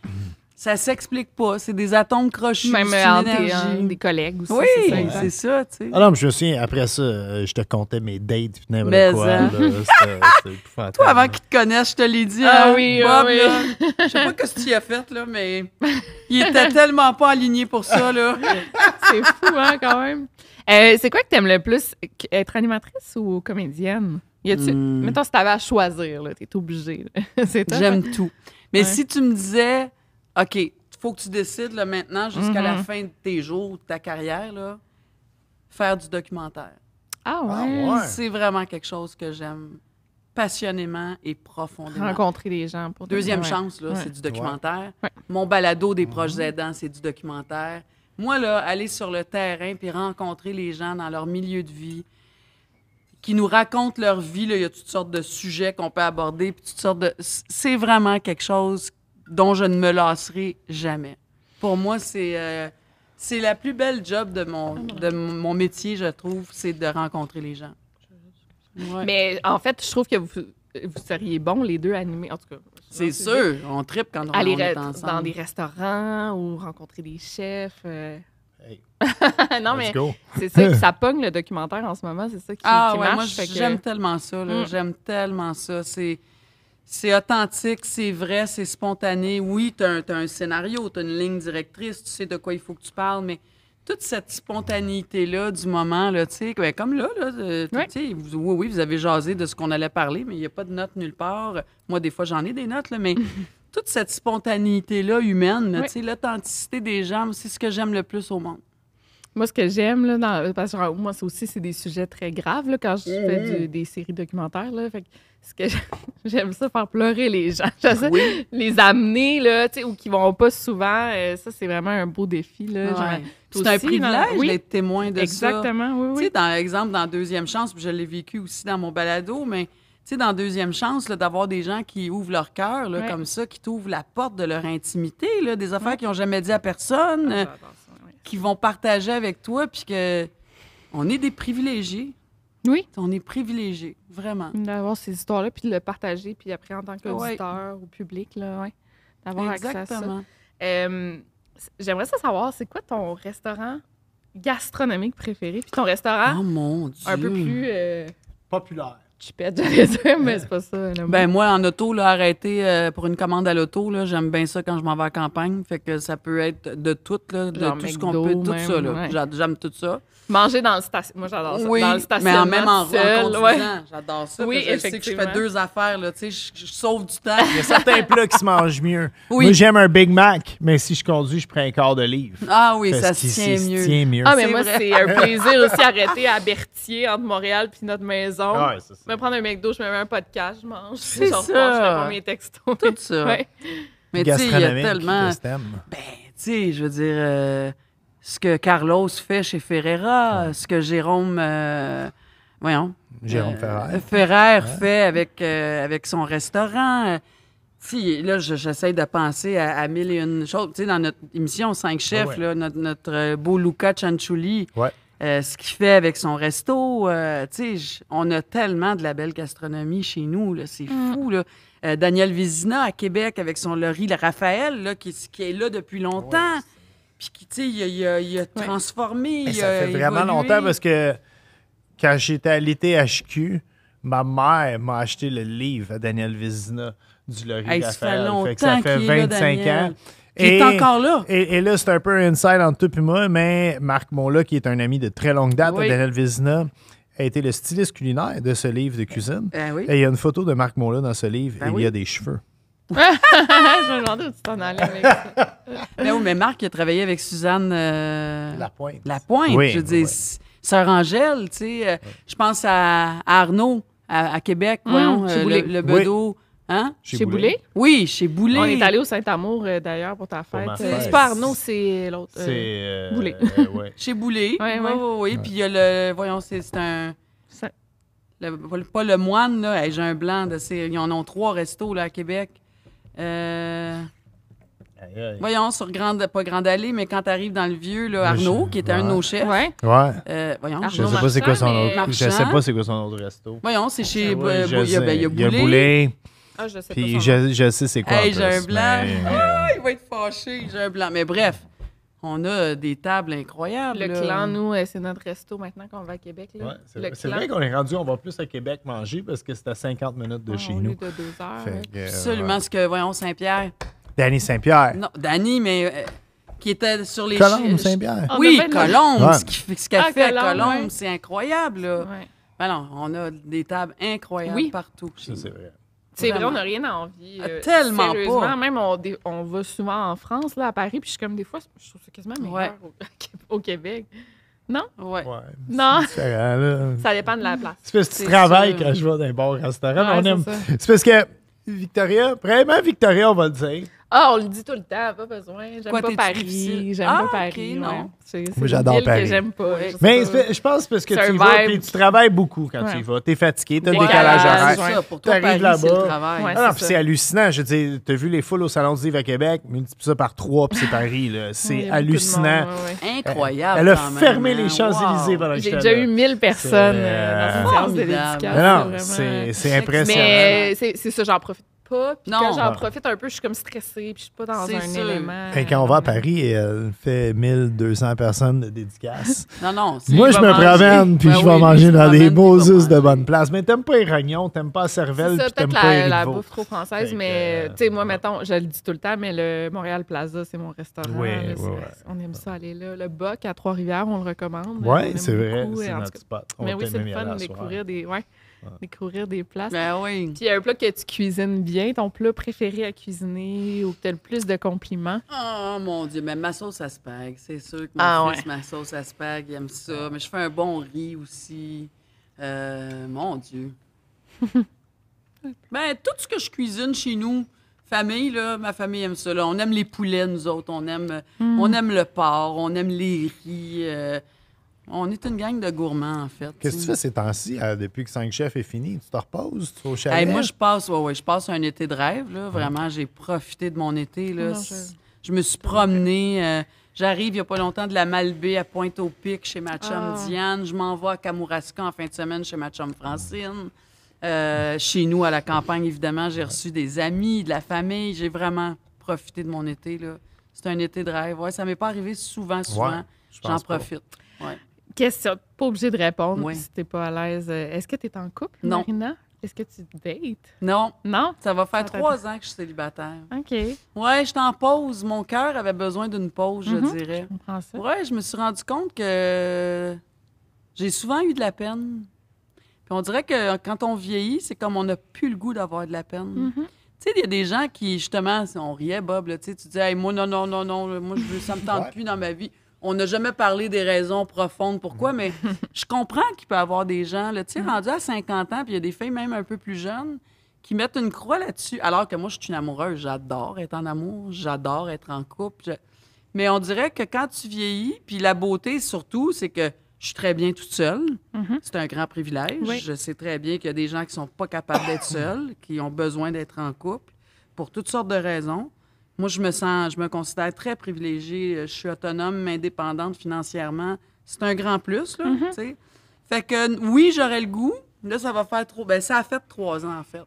Ça s'explique pas. C'est des atomes crochus, Même c'est une entre énergie. des collègues aussi. Oui, c'est ça, exact. c'est ça, tu sais. Ah non, mais je me souviens, après ça, je te comptais mes dates, puis Mais n'importe quoi. hein. là. C'était épouvantable. Toi, avant qu'ils te connaissent, je te l'ai dit, Ah hein, oui, Bob, oui. là, je sais pas ce que tu as fait, là, mais il était tellement pas aligné pour ça, là. C'est fou, hein, quand même. C'est quoi que t'aimes le plus? Être animatrice ou comédienne? Y a-tu... Mettons, si t'avais à choisir, là, t'es obligé. là. C'est top, hein? J'aime tout. Mais Ouais. si tu me disais, OK, faut que tu décides là, maintenant, jusqu'à la Mhm. fin de tes jours, de ta carrière, là, faire du documentaire. Ah ouais. Ah ouais. C'est vraiment quelque chose que j'aime passionnément et profondément. Rencontrer des gens pour Deuxième ouais. chance, là, Ouais. c'est du documentaire. Ouais. Mon balado des proches aidants, c'est du documentaire. Moi, là, aller sur le terrain puis rencontrer les gens dans leur milieu de vie, qui nous racontent leur vie, là, il y a toutes sortes de sujets qu'on peut aborder, puis toutes sortes de... C'est vraiment quelque chose dont je ne me lasserai jamais. Pour moi, c'est la plus belle job de mon métier, je trouve, c'est de rencontrer les gens. Ouais. Mais en fait, je trouve que vous seriez bons, les deux, animés. En tout cas, C'est sûr, on tripe quand on Aller est ensemble. dans des restaurants ou rencontrer des chefs. Hey. non, Let's mais go. c'est ça, puis ça pogne le documentaire en ce moment, c'est ça qui Ah ouais, marche. moi fait que- j'aime tellement ça, là. Mm. J'aime tellement ça. C'est authentique, c'est vrai, c'est spontané. Oui, t'as un scénario, t'as une ligne directrice, tu sais de quoi il faut que tu parles, mais toute cette spontanéité-là du moment, là, tu sais, ben, comme là, tu Ouais. sais, oui, vous avez jasé de ce qu'on allait parler, mais il n'y a pas de notes nulle part. Moi, des fois, j'en ai des notes, là, mais toute cette spontanéité-là humaine, là, Ouais. tu sais, l'authenticité des gens, c'est ce que j'aime le plus au monde. Moi, ce que j'aime, là, parce que moi, c'est des sujets très graves, là, quand je fais des séries documentaires, là. Fait que ce que j'aime ça, faire pleurer les gens. J'essaie Oui. les amener, là, tu sais, ou qui vont pas souvent. Ça, c'est vraiment un beau défi, là. Ouais. Genre, C'est un aussi, privilège oui, d'être témoin de ça. exactement, oui, Tu oui. sais, par exemple, dans Deuxième Chance, puis je l'ai vécu aussi dans mon balado, mais tu sais, dans Deuxième Chance, là, d'avoir des gens qui ouvrent leur cœur, là, Ouais. comme ça, qui t'ouvrent la porte de leur intimité, là, des affaires qu'ils n'ont jamais dit à personne, J'adore ça, ouais. qui vont partager avec toi, puis que on est des privilégiés. Oui, On est privilégiés, vraiment. d'avoir ces histoires-là, puis de le partager, puis après, en tant qu'auditeur ou public, là, ouais, d'avoir accès à ça. Exactement. J'aimerais ça savoir, c'est quoi ton restaurant gastronomique préféré? Puis ton restaurant Oh mon Dieu. un peu plus Populaire. chipette, j'allais dire, mais c'est pas ça. le mot. Ben moi, en auto, là, arrêter pour une commande à l'auto, là, j'aime bien ça quand je m'en vais à la campagne. Fait que ça peut être de tout, là, de Genre tout ce qu'on McDo, peut, tout même, ça, là. ouais. J'aime tout ça. Manger dans le station. Moi, j'adore ça. Oui, dans le mais stationnement en même en seul, conduisant, ouais. j'adore ça. Oui, parce que je sais que je effectivement. fais deux affaires, là, tu sais, je sauve du temps. Il y a certains plats qui se mangent mieux. Oui. Moi, j'aime un Big Mac, mais si je conduis, je prends un quart de livre. Ah oui, Parce ça qu'il se tient mieux. Ah, mais C'est moi, vrai. c'est un plaisir aussi arrêter à Berthier, entre Montréal puis notre maison. Ouais, c'est ça. Je me prendre un McDo, je me mets un podcast, je mange. C'est je ça. repars, je réponds mes textos. Tout ça. Ouais. Mais tu sais, il y a Gastronomique, tellement... que je t'aime. Ben, tu sais, je veux dire, ce que Carlos fait chez Ferreira, ce que Jérôme... voyons. Jérôme Ferrer. Ferrer fait avec son restaurant. Tu sais, là, j'essaie de penser à mille et une choses. Tu sais, dans notre émission 5 chefs, ouais. là, notre beau Luca Cianciulli, Ouais. ce qu'il fait avec son resto, tu sais, on a tellement de la belle gastronomie chez nous, là, c'est fou, là. Daniel Vézina à Québec avec son Laurie le Raphaël, là, qui est là depuis longtemps, puis qui, tu sais, il a transformé, Mais il ça a fait vraiment évolué. longtemps parce que quand j'étais à l'ITHQ, ma mère m'a acheté le livre à Daniel Vézina du Laurie Hey, ça fait Raphaël. longtemps Fait que ça fait qu'il est là, 25 Daniel. ans. Il est encore là. Et là, c'est un peu un inside entre toi et moi, mais Marc Monla, qui est un ami de très longue date Oui. à Daniel Vézina, a été le styliste culinaire de ce livre de cuisine. Oui. Et il y a une photo de Marc Monla dans ce livre Ben et il oui. y a des cheveux. Je me demandais où tu t'en allais avec ça. Mais oui, mais Marc, il a travaillé avec Suzanne Lapointe. Lapointe. Oui, Je veux dire, oui. Sœur Angèle, tu sais. Je pense à Arnaud, à Québec, voyons, Ciboulé. le bedeau. Hein? Chez Boulay? Oui, chez Boulay. On est allé au Saint-Amour, d'ailleurs, pour ta fête. ma fête. C'est pas Arnaud, c'est l'autre. C'est... Boulay. ouais. Chez Boulay. Ouais, ouais. Oui. Puis il y a le... Voyons, c'est un... Ça- Pas le Moine, là. Hey, j'ai un blanc. Ils en ont 3 restos, là, à Québec. Aïe, aïe. Voyons, pas Grande Allée, mais quand t'arrives dans le vieux, là, Arnaud, qui était un de nos chefs. Ouais. Ouais. Voyons, Je Arnaud sais pas c'est quoi son Marchand, autre... mais- Je sais pas c'est quoi son autre resto. Voyons, c'est chez... Ouais, il y a il y a Boulay. Boulay. Ah, je sais Puis pas. son nom. je sais c'est quoi. Hey, en j'ai un plus, blanc. mais, Ah, il va être fâché. J'ai un blanc. Mais bref, on a des tables incroyables. Le là. Clan, nous, c'est notre resto maintenant qu'on va à Québec. Là. Ouais, Le c'est Clan. vrai qu'on est rendu, on va plus à Québec manger parce que c'est à 50 minutes de chez Au nous. lieu de 2 heures. Fait que, Absolument, ouais. ce que, voyons, Saint-Pierre. Danny Saint-Pierre. Non, Danny, mais qui était sur les... Colombe Saint-Pierre. On Oui, a fait de- Colombe. Ouais. Ce qu'elle Ah, fait à Colombe, Colombe, ouais. c'est incroyable, là. Ouais. Ben non, on a des tables incroyables Oui. partout. chez Ça, nous. c'est vrai. C'est vrai, Vraiment. on n'a rien à envier. Tellement sérieusement, pas. Même, on va souvent en France, là, à Paris, puis je suis comme des fois, je trouve ça quasiment meilleur Ouais. au Québec. Non? Ouais. Ouais. Non. C'est différent, là. Ça dépend de la place. C'est parce que tu C'est travailles sûr. quand je vais dans un bar-restaurant. Ouais, on aime. c'est ça. C'est parce que Victoria, vraiment Victoria, on va le dire. Ah, on le dit tout le temps, pas besoin. J'aime Quoi, pas t'es-tu Paris. difficile? J'aime Ah, pas ok, Paris. non. Ouais. C'est Moi, une j'adore ville Paris. que j'aime pas. Ouais. Je sais Mais pas. je pense parce que C'est tu un y vas vibe. puis tu travailles beaucoup quand tu y Ouais. vas. T'es fatigué, t'as le Décalage, décalage horaire. C'est ouais. ça. Pour toi, T'arrives Paris, c'est là-bas. le travail. Ouais. Ah non, c'est puis ça. c'est hallucinant. Je veux dire, t'as vu les foules au Salon du Livre à Québec, multiplie ça par 3 puis c'est Paris. Là. Oui, C'est il y a beaucoup de hallucinant. monde, ouais, ouais. Incroyable. Elle a quand même, fermé hein. les Champs-Élysées Wow. pendant que J'ai j'étais déjà là. eu 1000 personnes C'est, dans une séance de formidable. dédicace. Non, vraiment- c'est impressionnant. Mais c'est ça, j'en profite pas. Puis Non. quand j'en Ah. profite un peu, je suis comme stressée, puis je suis pas dans C'est un sûr. élément. Et quand on va à Paris, elle fait 1200 personnes de dédicaces. Non. c'est- Moi, il je va me manger. promène, puis Ben je oui, vais lui, manger il se dans des promène, beaux puis il va us de manger. bonnes places. Mais t'aimes pas les rognons, t'aimes pas la cervelle, C'est ça, puis t'aimes peut-être pas les la rivaux. bouffe trop française, Fait que, mais tu sais, moi, mettons, je le dis tout le temps, mais le Montréal Plaza, c'est mon restaurant. Oui, là, oui, c'est- oui. On aime ça aller là. Le Boc à Trois-Rivières, on le recommande. On Oui, aime c'est vrai, beaucoup, c'est en notre tout cas. spot. On Mais va oui, c'est peut-être le même y fun aller de à soir. découvrir des places. Ben oui. Puis il y a un plat que tu cuisines bien, ton plat préféré à cuisiner ou que tu as le plus de compliments. Oh mon Dieu, mais ma sauce à spag, c'est sûr que mon Ah, fils, ma sauce à spag, il aime ça. Mais je fais un bon riz aussi. Mon Dieu. Ben, tout ce que je cuisine chez nous, famille, là, ma famille aime ça. Là. On aime les poulets, nous autres. On aime le porc, on aime les riz. On est une gang de gourmands, en fait. Qu'est-ce que tu fais ces temps-ci, depuis que 5 chefs est fini? Tu te reposes? Tu vas au Hey, chalet? moi, je passe un été de rêve. Là. Vraiment, j'ai profité de mon été. Là. Non, Je me suis promenée. J'arrive il n'y a pas longtemps de la Malbaie à Pointe-au-Pic chez ma chum Ah. Diane. Je m'en vais à Kamouraska en fin de semaine chez ma chum Francine. Chez nous, à la campagne, évidemment, j'ai reçu des amis, de la famille. J'ai vraiment profité de mon été. Là. C'est un été de rêve. Ouais, ça m'est pas arrivé souvent. Ouais, je pense J'en pas. profite. Ouais. Question, pas obligé de répondre Oui. si t'es pas à l'aise. Est-ce que tu es en couple, Non. Marina? Est-ce que tu dates? Non, Non? ça va faire Attends. 3 ans que je suis célibataire. OK. Ouais, je t'en pause. Mon cœur avait besoin d'une pause, je dirais. Je comprends ça. Ouais, je me suis rendu compte que j'ai souvent eu de la peine. Puis on dirait que quand on vieillit, c'est comme on n'a plus le goût d'avoir de la peine. Tu sais, il y a des gens qui, justement, on riait, Bob, là, tu dis, hey, moi, non, moi, ça me tente Ouais. plus dans ma vie. On n'a jamais parlé des raisons profondes pourquoi, mais je comprends qu'il peut y avoir des gens, là, tu sais, rendus à 50 ans, puis il y a des filles même un peu plus jeunes qui mettent une croix là-dessus. Alors que moi, je suis une amoureuse, j'adore être en amour, j'adore être en couple. Mais on dirait que quand tu vieillis, puis la beauté surtout, c'est que je suis très bien toute seule. C'est un grand privilège. Oui. Je sais très bien qu'il y a des gens qui sont pas capables d'être seuls, qui ont besoin d'être en couple, pour toutes sortes de raisons. Moi, je me considère très privilégiée. Je suis autonome, indépendante financièrement. C'est un grand plus, là, tu sais. Fait que, oui, j'aurais le goût. Là, ça va faire trop... Ben, ça a fait 3 ans, en fait.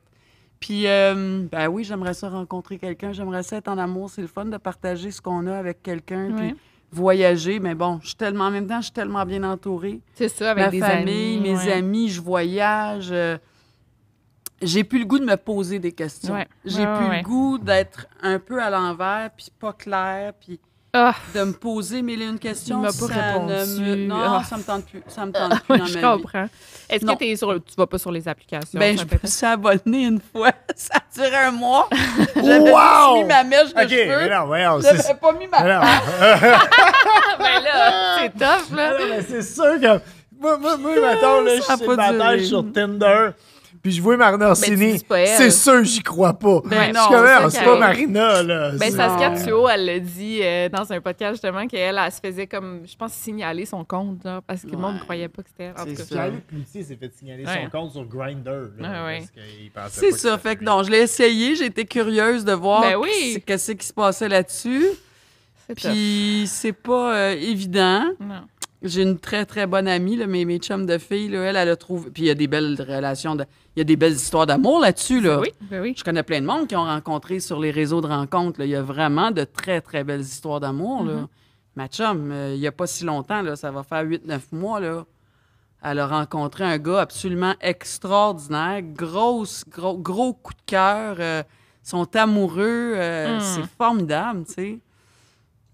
Puis, ben oui, j'aimerais ça rencontrer quelqu'un. J'aimerais ça être en amour. C'est le fun de partager ce qu'on a avec quelqu'un. Ouais. Puis voyager. Mais bon, en même temps, je suis tellement bien entourée. C'est ça, avec Ma des famille, amis. mes ouais. amis, je voyage. J'ai plus le goût de me poser des questions. Ouais. J'ai Ouais, plus ouais. le goût d'être un peu à l'envers, puis pas clair, puis Ah, de me poser mille et une questions. Il m'a pas ça répondu. ne me... Non, Ah. ça me tente plus. Ça me tente plus dans je ma vie. comprends. Est-ce Non. que tu vas pas sur les applications? Ben, ça je peut- me suis abonnée une fois. Ça a duré un mois. J'avais Wow! juste mis ma mèche de OK, mais cheveux. non, voyons. J'avais pas mis ma... Mais non. Ben là, c'est tough, là. Ah non, mais c'est sûr que. Moi, mettons, là, je Ça a suis pas célibataire duré. sur Tinder. puis je vois Marina Orsini, c'est pas elle. c'est sûr, j'y crois pas. Ben Je non, suis comme, c'est ça c'est qui pas arrive. Marina, là. Ben, C'est- Saskia Non. Thuot, elle l'a dit dans un podcast, justement, qu'elle, elle se faisait comme, je pense, signaler son compte, là, parce que le monde ne Ouais. croyait pas que c'était elle. En C'est tout cas. ça. Pierre-Luc Cloutier s'est fait signaler Ouais. son compte sur Grindr. Là, Ouais. parce qu'il pensait C'est pas ça. que Fait que lui. non, je l'ai essayé. J'ai été curieuse de voir Ben oui. qu'est-ce qui se passait là-dessus. C'est tough. Puis c'est pas évident. Non. J'ai une très, très bonne amie, là, mes chums de filles, là, elle a trouvé... Puis il y a des belles relations, il y a des belles histoires d'amour là-dessus, là. Ben oui. Je connais plein de monde qui ont rencontré sur les réseaux de rencontres, là. Il y a vraiment de très, très belles histoires d'amour, là. Ma chum, il y a pas si longtemps, là, ça va faire 8-9 mois, là, elle a rencontré un gars absolument extraordinaire, gros coup de cœur, sont amoureux, c'est formidable, tu sais.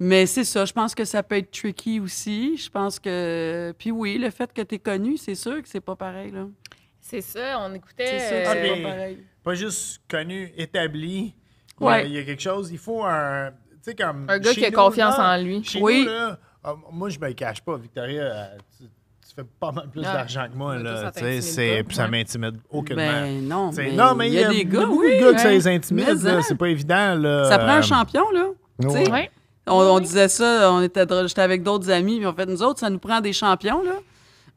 Mais c'est ça, je pense que ça peut être tricky aussi. Je pense que... Puis oui, le fait que tu es connu, c'est sûr que c'est pas pareil, là. C'est ça, on écoutait. C'est sûr que Ah, c'est mais- pas pareil. Pas juste connu, établi. Ouais. Il y a quelque chose. Il faut un. Tu sais, comme. Un gars chez qui a nous, confiance là, en lui. Chez Oui. nous, là, moi, je me cache pas, Victoria. Tu fais pas mal plus Ah. d'argent que moi, Mais toi, là. ça Tu sais, t'intimide pas. puis ça Ouais. m'intimide aucunement. Ben non, T'sais, mais non, mais il y a des gars, beaucoup oui. de gars que ça ouais. les intimide, Mais là. hein. C'est pas évident, là. Ça prend un champion, là. Tu sais, Ouais. Ouais. on disait ça, j'étais avec d'autres amis, puis on fait, nous autres, ça nous prend des champions, là.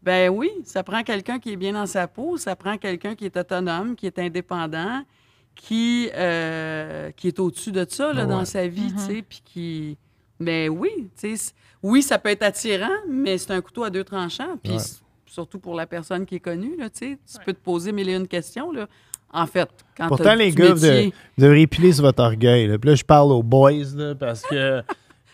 Ben oui, ça prend quelqu'un qui est bien dans sa peau, ça prend quelqu'un qui est autonome, qui est indépendant, qui est au-dessus de ça, là, Ouais. dans sa vie, tu sais, puis qui... Ben oui, tu sais, oui, ça peut être attirant, mais c'est un couteau à deux tranchants, puis Ouais. surtout pour la personne qui est connue, là, tu sais, tu peux te poser mille et une questions, là. En fait, quand Pourtant, t'as les du gars, métier- vous devriez piler sur votre orgueil. Là. Puis là, je parle aux boys, là, parce que.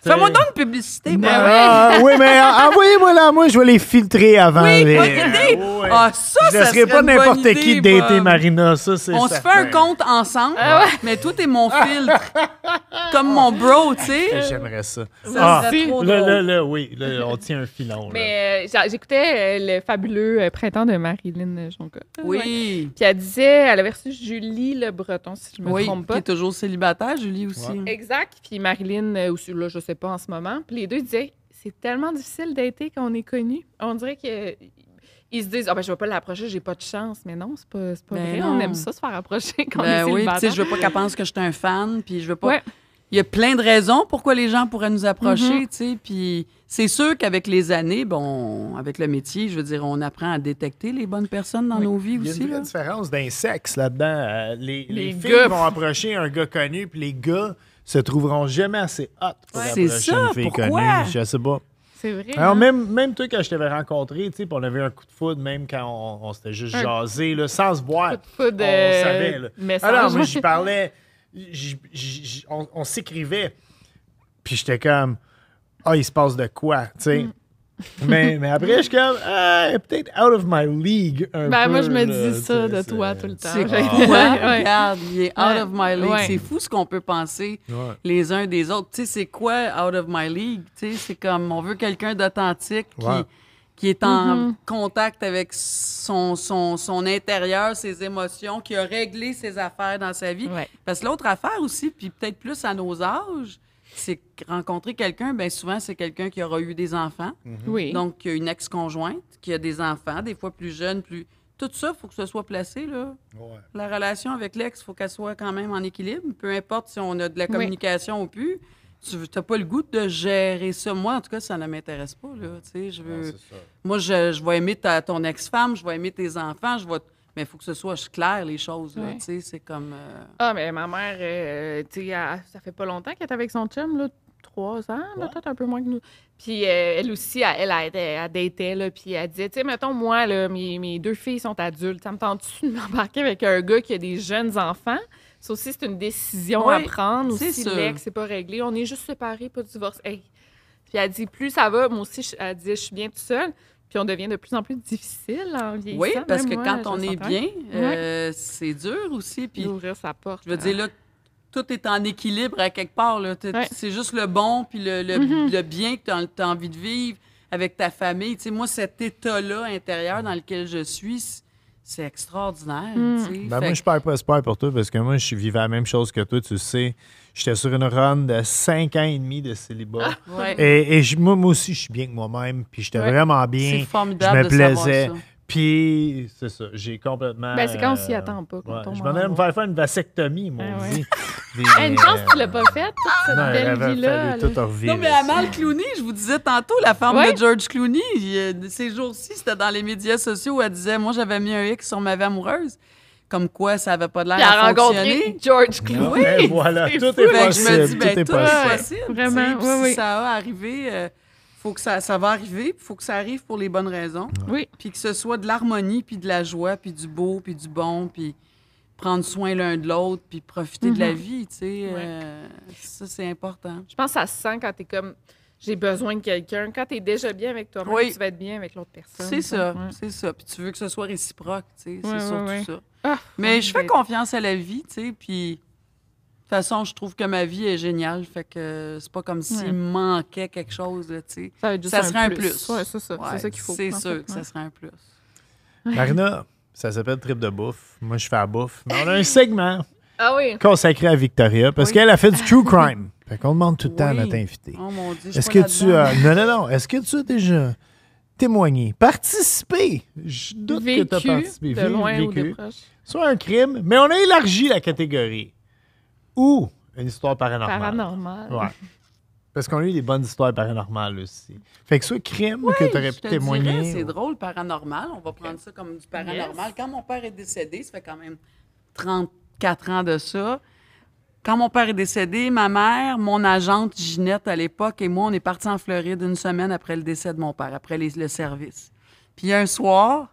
Fais-moi donc une publicité, moi. Oui, mais envoyez-moi là, moi, je vais les filtrer avant. Oui, les... bonne idée. Ouais. Ah, ça, Je ça laisserai serait pas une n'importe bonne qui idée, dater Bob. Marina, ça, c'est On se fait certain. un compte ensemble, mais toi, t'es mon filtre. Comme mon bro, tu sais. J'aimerais ça. Ça serait trop là, drôle. là, oui, là, on tient un filon. Là. Mais j'écoutais le fabuleux Printemps de Marilyn Jonca. Ouais. Oui. Puis elle disait, elle avait reçu Julie Le Breton, si je me Oui, trompe qui pas. est toujours célibataire, Julie aussi. Ouais. Exact. Puis Marilyn aussi, là, je sais pas en ce moment. Puis les deux disaient, c'est tellement difficile d'être quand on est connu. On dirait que ils se disent, ah ben je vais pas l'approcher, j'ai pas de chance. Mais non, c'est pas Ben vrai. non. On aime ça se faire approcher quand Ben on est oui, puis tu sais, célibataire. je veux pas qu'elle pense que je suis un fan, puis je veux pas... Ouais. Il y a plein de raisons pourquoi les gens pourraient nous approcher, Mhm. tu sais, puis c'est sûr qu'avec les années, bon, avec le métier, je veux dire, on apprend à détecter les bonnes personnes dans Oui. nos vies Il y a aussi, une là. vraie différence d'un sexe là-dedans. Les Les filles gars. vont approcher un gars connu, puis les gars se trouveront jamais assez hot pour Ouais. approcher C'est ça, une fille pourquoi? connue. Je sais pas. C'est vrai. Alors, hein? même toi, quand je t'avais rencontré, tu sais, puis on avait eu un coup de foudre, même quand on s'était juste Un jasé, là, sans se voir. Coup de foudre, On savait, là. message. Alors, moi, j'y parlais, on s'écrivait, puis j'étais comme, ah, il se passe de quoi, tu sais. mais après, je suis comme, ah, peut-être out of my league un Ben, peu. moi, je me là, dis ça tu sais, de toi tout le temps. C'est J'ai- fou, hein? Ouais. Regarde, il est out of my league. Ouais. C'est fou ce qu'on peut penser Ouais. les uns des autres. Tu sais, c'est quoi out of my league? Tu sais, c'est comme, on veut quelqu'un d'authentique Ouais. qui est en Mhm. contact avec son intérieur, ses émotions, qui a réglé ses affaires dans sa vie. Ouais. Parce que l'autre affaire aussi, puis peut-être plus à nos âges, c'est que rencontrer quelqu'un, bien souvent, c'est quelqu'un qui aura eu des enfants. Oui. Donc, qui a une ex-conjointe, qui a des enfants, des fois plus jeunes, plus... Tout ça, il faut que ce soit placé, là. Ouais. La relation avec l'ex, il faut qu'elle soit quand même en équilibre. Peu importe si on a de la communication ou plus. Tu n'as pas le goût de gérer ça. Moi, en tout cas, ça ne m'intéresse pas, là. Tu sais, je veux... Ouais, c'est ça. Moi, je vais aimer ton ex-femme, je vais aimer tes enfants, mais il faut que ce soit clair, les choses, là. Ouais. Tu sais, c'est comme... Ah, mais ma mère, tu sais, ça fait pas longtemps qu'elle est avec son chum, là, 3 ans, là, Ouais. peut-être un peu moins que nous. Puis elle aussi, elle datait, là, puis elle disait, tu sais, mettons, moi, là, mes 2 filles sont adultes. Ça me tente-tu de m'embarquer avec un gars qui a des jeunes enfants? Ça aussi, c'est une décision Oui, à prendre. c'est Aussi, sûr. l'ex, c'est pas réglé. On est juste séparés, pas divorcés. Hey. Puis elle dit, plus ça va, moi aussi, elle dit, je suis bien toute seule. Puis on devient de plus en plus difficile en vieillissant. Oui, parce Même que moi, quand je on le est sentais. bien, c'est dur aussi. Puis, D'ouvrir sa porte. je veux dire, là, tout est en équilibre à quelque part. Là. Ouais. C'est juste le bon puis le bien que tu as envie de vivre avec ta famille. Tu sais, moi, cet état-là intérieur dans lequel je suis, c'est extraordinaire. tu sais. Ben, Fait moi, je perds pas espoir pour toi parce que moi, je vivais la même chose que toi, tu le sais. J'étais sur une run de 5 ans et demi de célibat. ouais. Et moi aussi, je suis bien que moi-même. Puis j'étais Ouais. vraiment C'est bien. Je formidable me de savoir plaisais. ça. Puis, c'est ça, j'ai complètement... Ben, c'est quand on s'y attend pas. Quand on je m'en allais me faire une vasectomie, moi, Ah ouais. dit. Une chance que tu l'as pas faite, toute cette Non, il belle avait vie-là. fallu tout revirer. Non, mais Amal Clooney, je vous disais tantôt, la femme Ouais. de George Clooney, ces jours-ci, c'était dans les médias sociaux où elle disait, moi, j'avais mis un X sur ma vie amoureuse. Comme quoi, ça avait pas de l'air Puis elle a à rencontré fonctionner. George Clooney. Ouais, voilà, C'est tout fou. est Fait que je me dis, possible, ben, tout est tout est possible. possible. Vraiment, tu sais, puis oui, oui. si ça va arriver, faut que ça va arriver, puis faut que ça arrive pour les bonnes raisons. Oui. Puis que ce soit de l'harmonie, puis de la joie, puis du beau, puis du bon, puis prendre soin l'un de l'autre, puis profiter de la vie, tu sais. Ça, c'est important. Je pense que ça se sent quand t'es comme j'ai besoin de quelqu'un. Quand t'es déjà bien avec toi-même, Oui. tu vas être bien avec l'autre personne. C'est ça, Ouais. c'est ça. Puis tu veux que ce soit réciproque, tu sais. Ouais, C'est surtout ouais. ça. Ah, Mais je fais ben, confiance à la vie, tu sais, puis... De toute façon, je trouve que ma vie est géniale, fait que c'est pas comme s'il Ouais. me manquait quelque chose, là, tu sais. Ça va être juste Ça serait un plus. Ouais, c'est ça. Ouais, C'est ça qu'il faut. C'est en sûr fait, que ça serait un plus. Marina, ça s'appelle Trip de bouffe. Moi, je fais la bouffe. Mais on a un segment Ah oui. consacré à Victoria parce Oui. qu'elle a fait du true crime. Fait qu'on demande tout le temps à Oui. notre invité. Oh mon Dieu, je Est-ce suis que pas tu là-dedans. as... Non. Est-ce que tu as déjà témoigné, participé? Je doute que tu as Vécu participé. de loin ou de vécu. proche. Soit un crime, mais on a élargi la catégorie. Ou une histoire paranormale. Paranormal. Ouais. Parce qu'on a eu des bonnes histoires paranormales aussi. Fait que soit crime que tu aurais Je pu te témoigner. dirais, c'est drôle, paranormal. On va prendre ça comme du paranormal. Yes. Quand mon père est décédé, ça fait quand même 34 ans de ça. Quand mon père est décédé, ma mère, mon agente Ginette à l'époque et moi, on est partis en Floride une semaine après le décès de mon père, après le service. Puis un soir,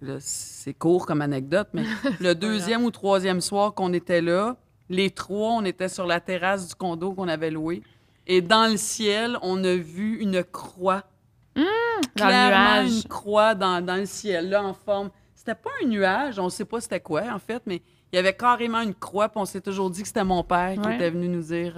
là, c'est court comme anecdote, mais le deuxième ou troisième soir qu'on était là, les trois, on était sur la terrasse du condo qu'on avait loué. Et dans le ciel, on a vu une croix. Dans le Clairement, nuage. une croix dans le ciel, là, en forme. C'était pas un nuage, on ne sait pas c'était quoi, en fait, mais il y avait carrément une croix, puis on s'est toujours dit que c'était mon père qui Ouais. était venu nous dire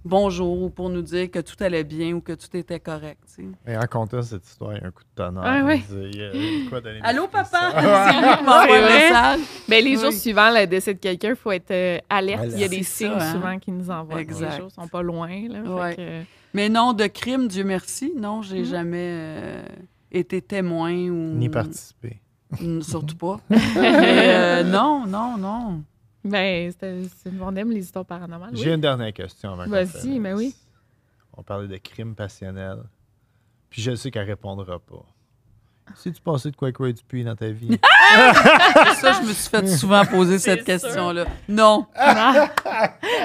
bonjour ou pour nous dire que tout allait bien ou que tout était correct, tu sais. Et racontant cette histoire, il y a un coup de tonnerre. Ah oui. Il y a quoi donner des Allô, frissons. papa? Ouais. C'est lui qui m'envoie C'est un vrai? message. Ben, les jours Oui. suivants, le décès de quelqu'un, il faut être alerte. Il y a des C'est signes ça, hein? souvent qui nous envoient. Exact. Les jours sont pas loin. Là, Ouais. fait que- Mais non, de crime, Dieu merci, non, j'ai Mhm. jamais été témoin ou... Ni participer. Surtout pas. Mais, non. Ben, on aime les histoires paranormales. J'ai Oui. une dernière question avant qu'on Vas-y, finisse. mais oui. On parlait de crimes passionnels. Puis je sais qu'elle répondra pas. Si tu passais de quoi Dupuis dans ta vie? Ça, je me suis fait souvent poser cette C'est sûr. question-là. Non.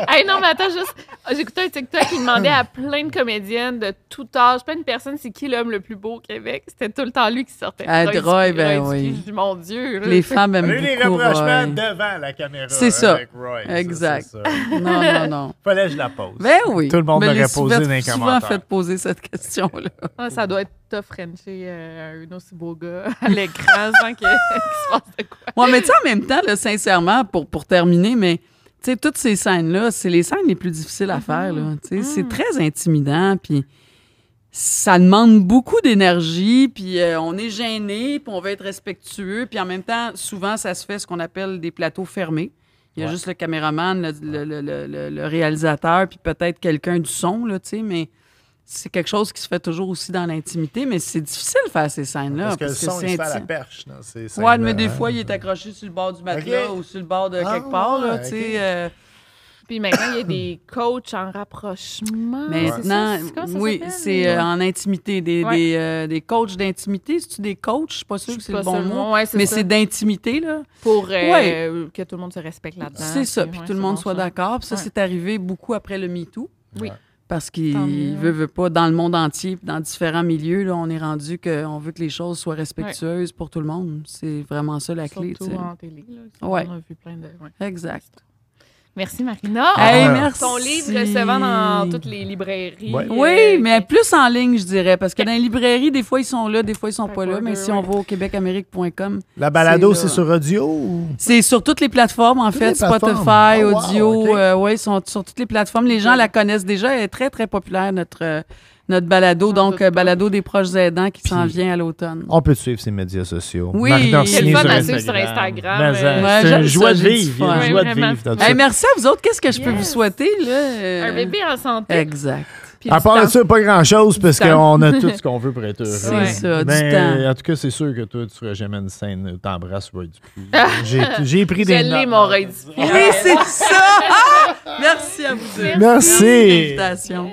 Hey, non, mais attends, juste. J'écoutais un TikTok qui demandait à plein de comédiennes de tout âge, plein de personnes, c'est qui l'homme le plus beau au Québec? C'était tout le temps lui qui sortait. Ah, Roy, ben Roy oui. Dupuis. Je dis, mon Dieu. là. Les femmes On aiment a eu des beaucoup rapprochements Roy. devant la caméra. C'est ça. Avec Roy. Ça, Exact. c'est ça. Non. Fallait que je la pose. Ben oui. Tout le monde Me m'aurait l'ai posé dans les souvent commentaires. fait poser cette question-là. Ah, ça doit être tough Frencher un aussi beau gars à l'écran sans qu'il se passe de quoi. Ouais, mais tu sais, en même temps, là, sincèrement, pour terminer, mais tu sais, toutes ces scènes-là, c'est les scènes les plus difficiles à faire. Là, tu sais. C'est très intimidant, puis ça demande beaucoup d'énergie, puis on est gêné, puis on veut être respectueux, puis en même temps, souvent, ça se fait ce qu'on appelle des plateaux fermés. Il y a Ouais. juste le caméraman, le réalisateur, puis peut-être quelqu'un du son, là, tu sais, mais c'est quelque chose qui se fait toujours aussi dans l'intimité, mais c'est difficile de faire ces scènes-là. Parce que le son, il se fait à la intime. perche. Dans ces Ouais, scènes-là, mais des hein. fois, il est accroché sur le bord du matelas Ok. ou sur le bord de Ah, quelque part, là, ouais, tu ok. sais. Puis maintenant, il y a des coachs en rapprochement. Maintenant, c'est ça? Comment ça oui, s'appelle? c'est en intimité. Des coachs d'intimité. C'est-tu des coachs? Je suis pas sûre que c'est le bon mot. Ouais, Mais ça. c'est d'intimité, là. Pour Ouais. que tout le monde se respecte là-dedans. C'est ça, puis ouais, tout le c'est monde bon, soit ça. d'accord. Puis ça, Ouais. c'est arrivé beaucoup après le MeToo. Oui. Parce Tant qu'il mieux, veut pas, dans le monde entier, puis dans différents milieux, là, on est rendu qu'on veut que les choses soient respectueuses pour tout le monde. C'est vraiment ça la clé, tu Surtout sais. en télé. Là, Ouais. On a vu plein de... Ouais. Exact. Merci, Marina. Hey, Ah. merci. Ton livre se vend dans toutes les librairies. Ouais. Oui, mais plus en ligne, je dirais. Parce que dans les librairies, des fois, ils sont là, des fois, ils sont Fait pas là. que Mais ouais, si on va au québecamérique.com, La balado, C'est là. c'est sur audio ou... c'est sur toutes les plateformes, en Toutes fait. les plateformes. Spotify, Oh, wow, audio, ok. ouais, ils sont sur toutes les plateformes. Les gens la connaissent déjà. Elle est très, très populaire, notre balado. J'en Donc, doute pas. balado des proches aidants qui s'en Puis- vient à l'automne. On peut te suivre ses médias sociaux. Oui. Marc Dorsigny C'est le fun sur à suivre sur Instagram. Mais, Ouais, c'est j'aime une joie ça, de j'ai du vivre. Il y a fun. une joie Ouais, de vraiment. vivre. dans tout Hey, ça. merci à vous autres. Qu'est-ce que je peux vous Yes. souhaiter? Là? Un bébé en santé. Exact. Puis À du part de temps. ça, pas grand-chose parce Du temps. qu'on a tout ce qu'on veut pour être heureux. C'est ça, du Ben, temps. en tout cas, c'est sûr que toi, tu ferais jamais une scène où t'embrasses Roy Dupuis. J'ai pris des Je notes. l'ai, mon Roy Dupuis. Oui, c'est ça! Ah! Merci à vous deux. Merci. Merci de l'invitation.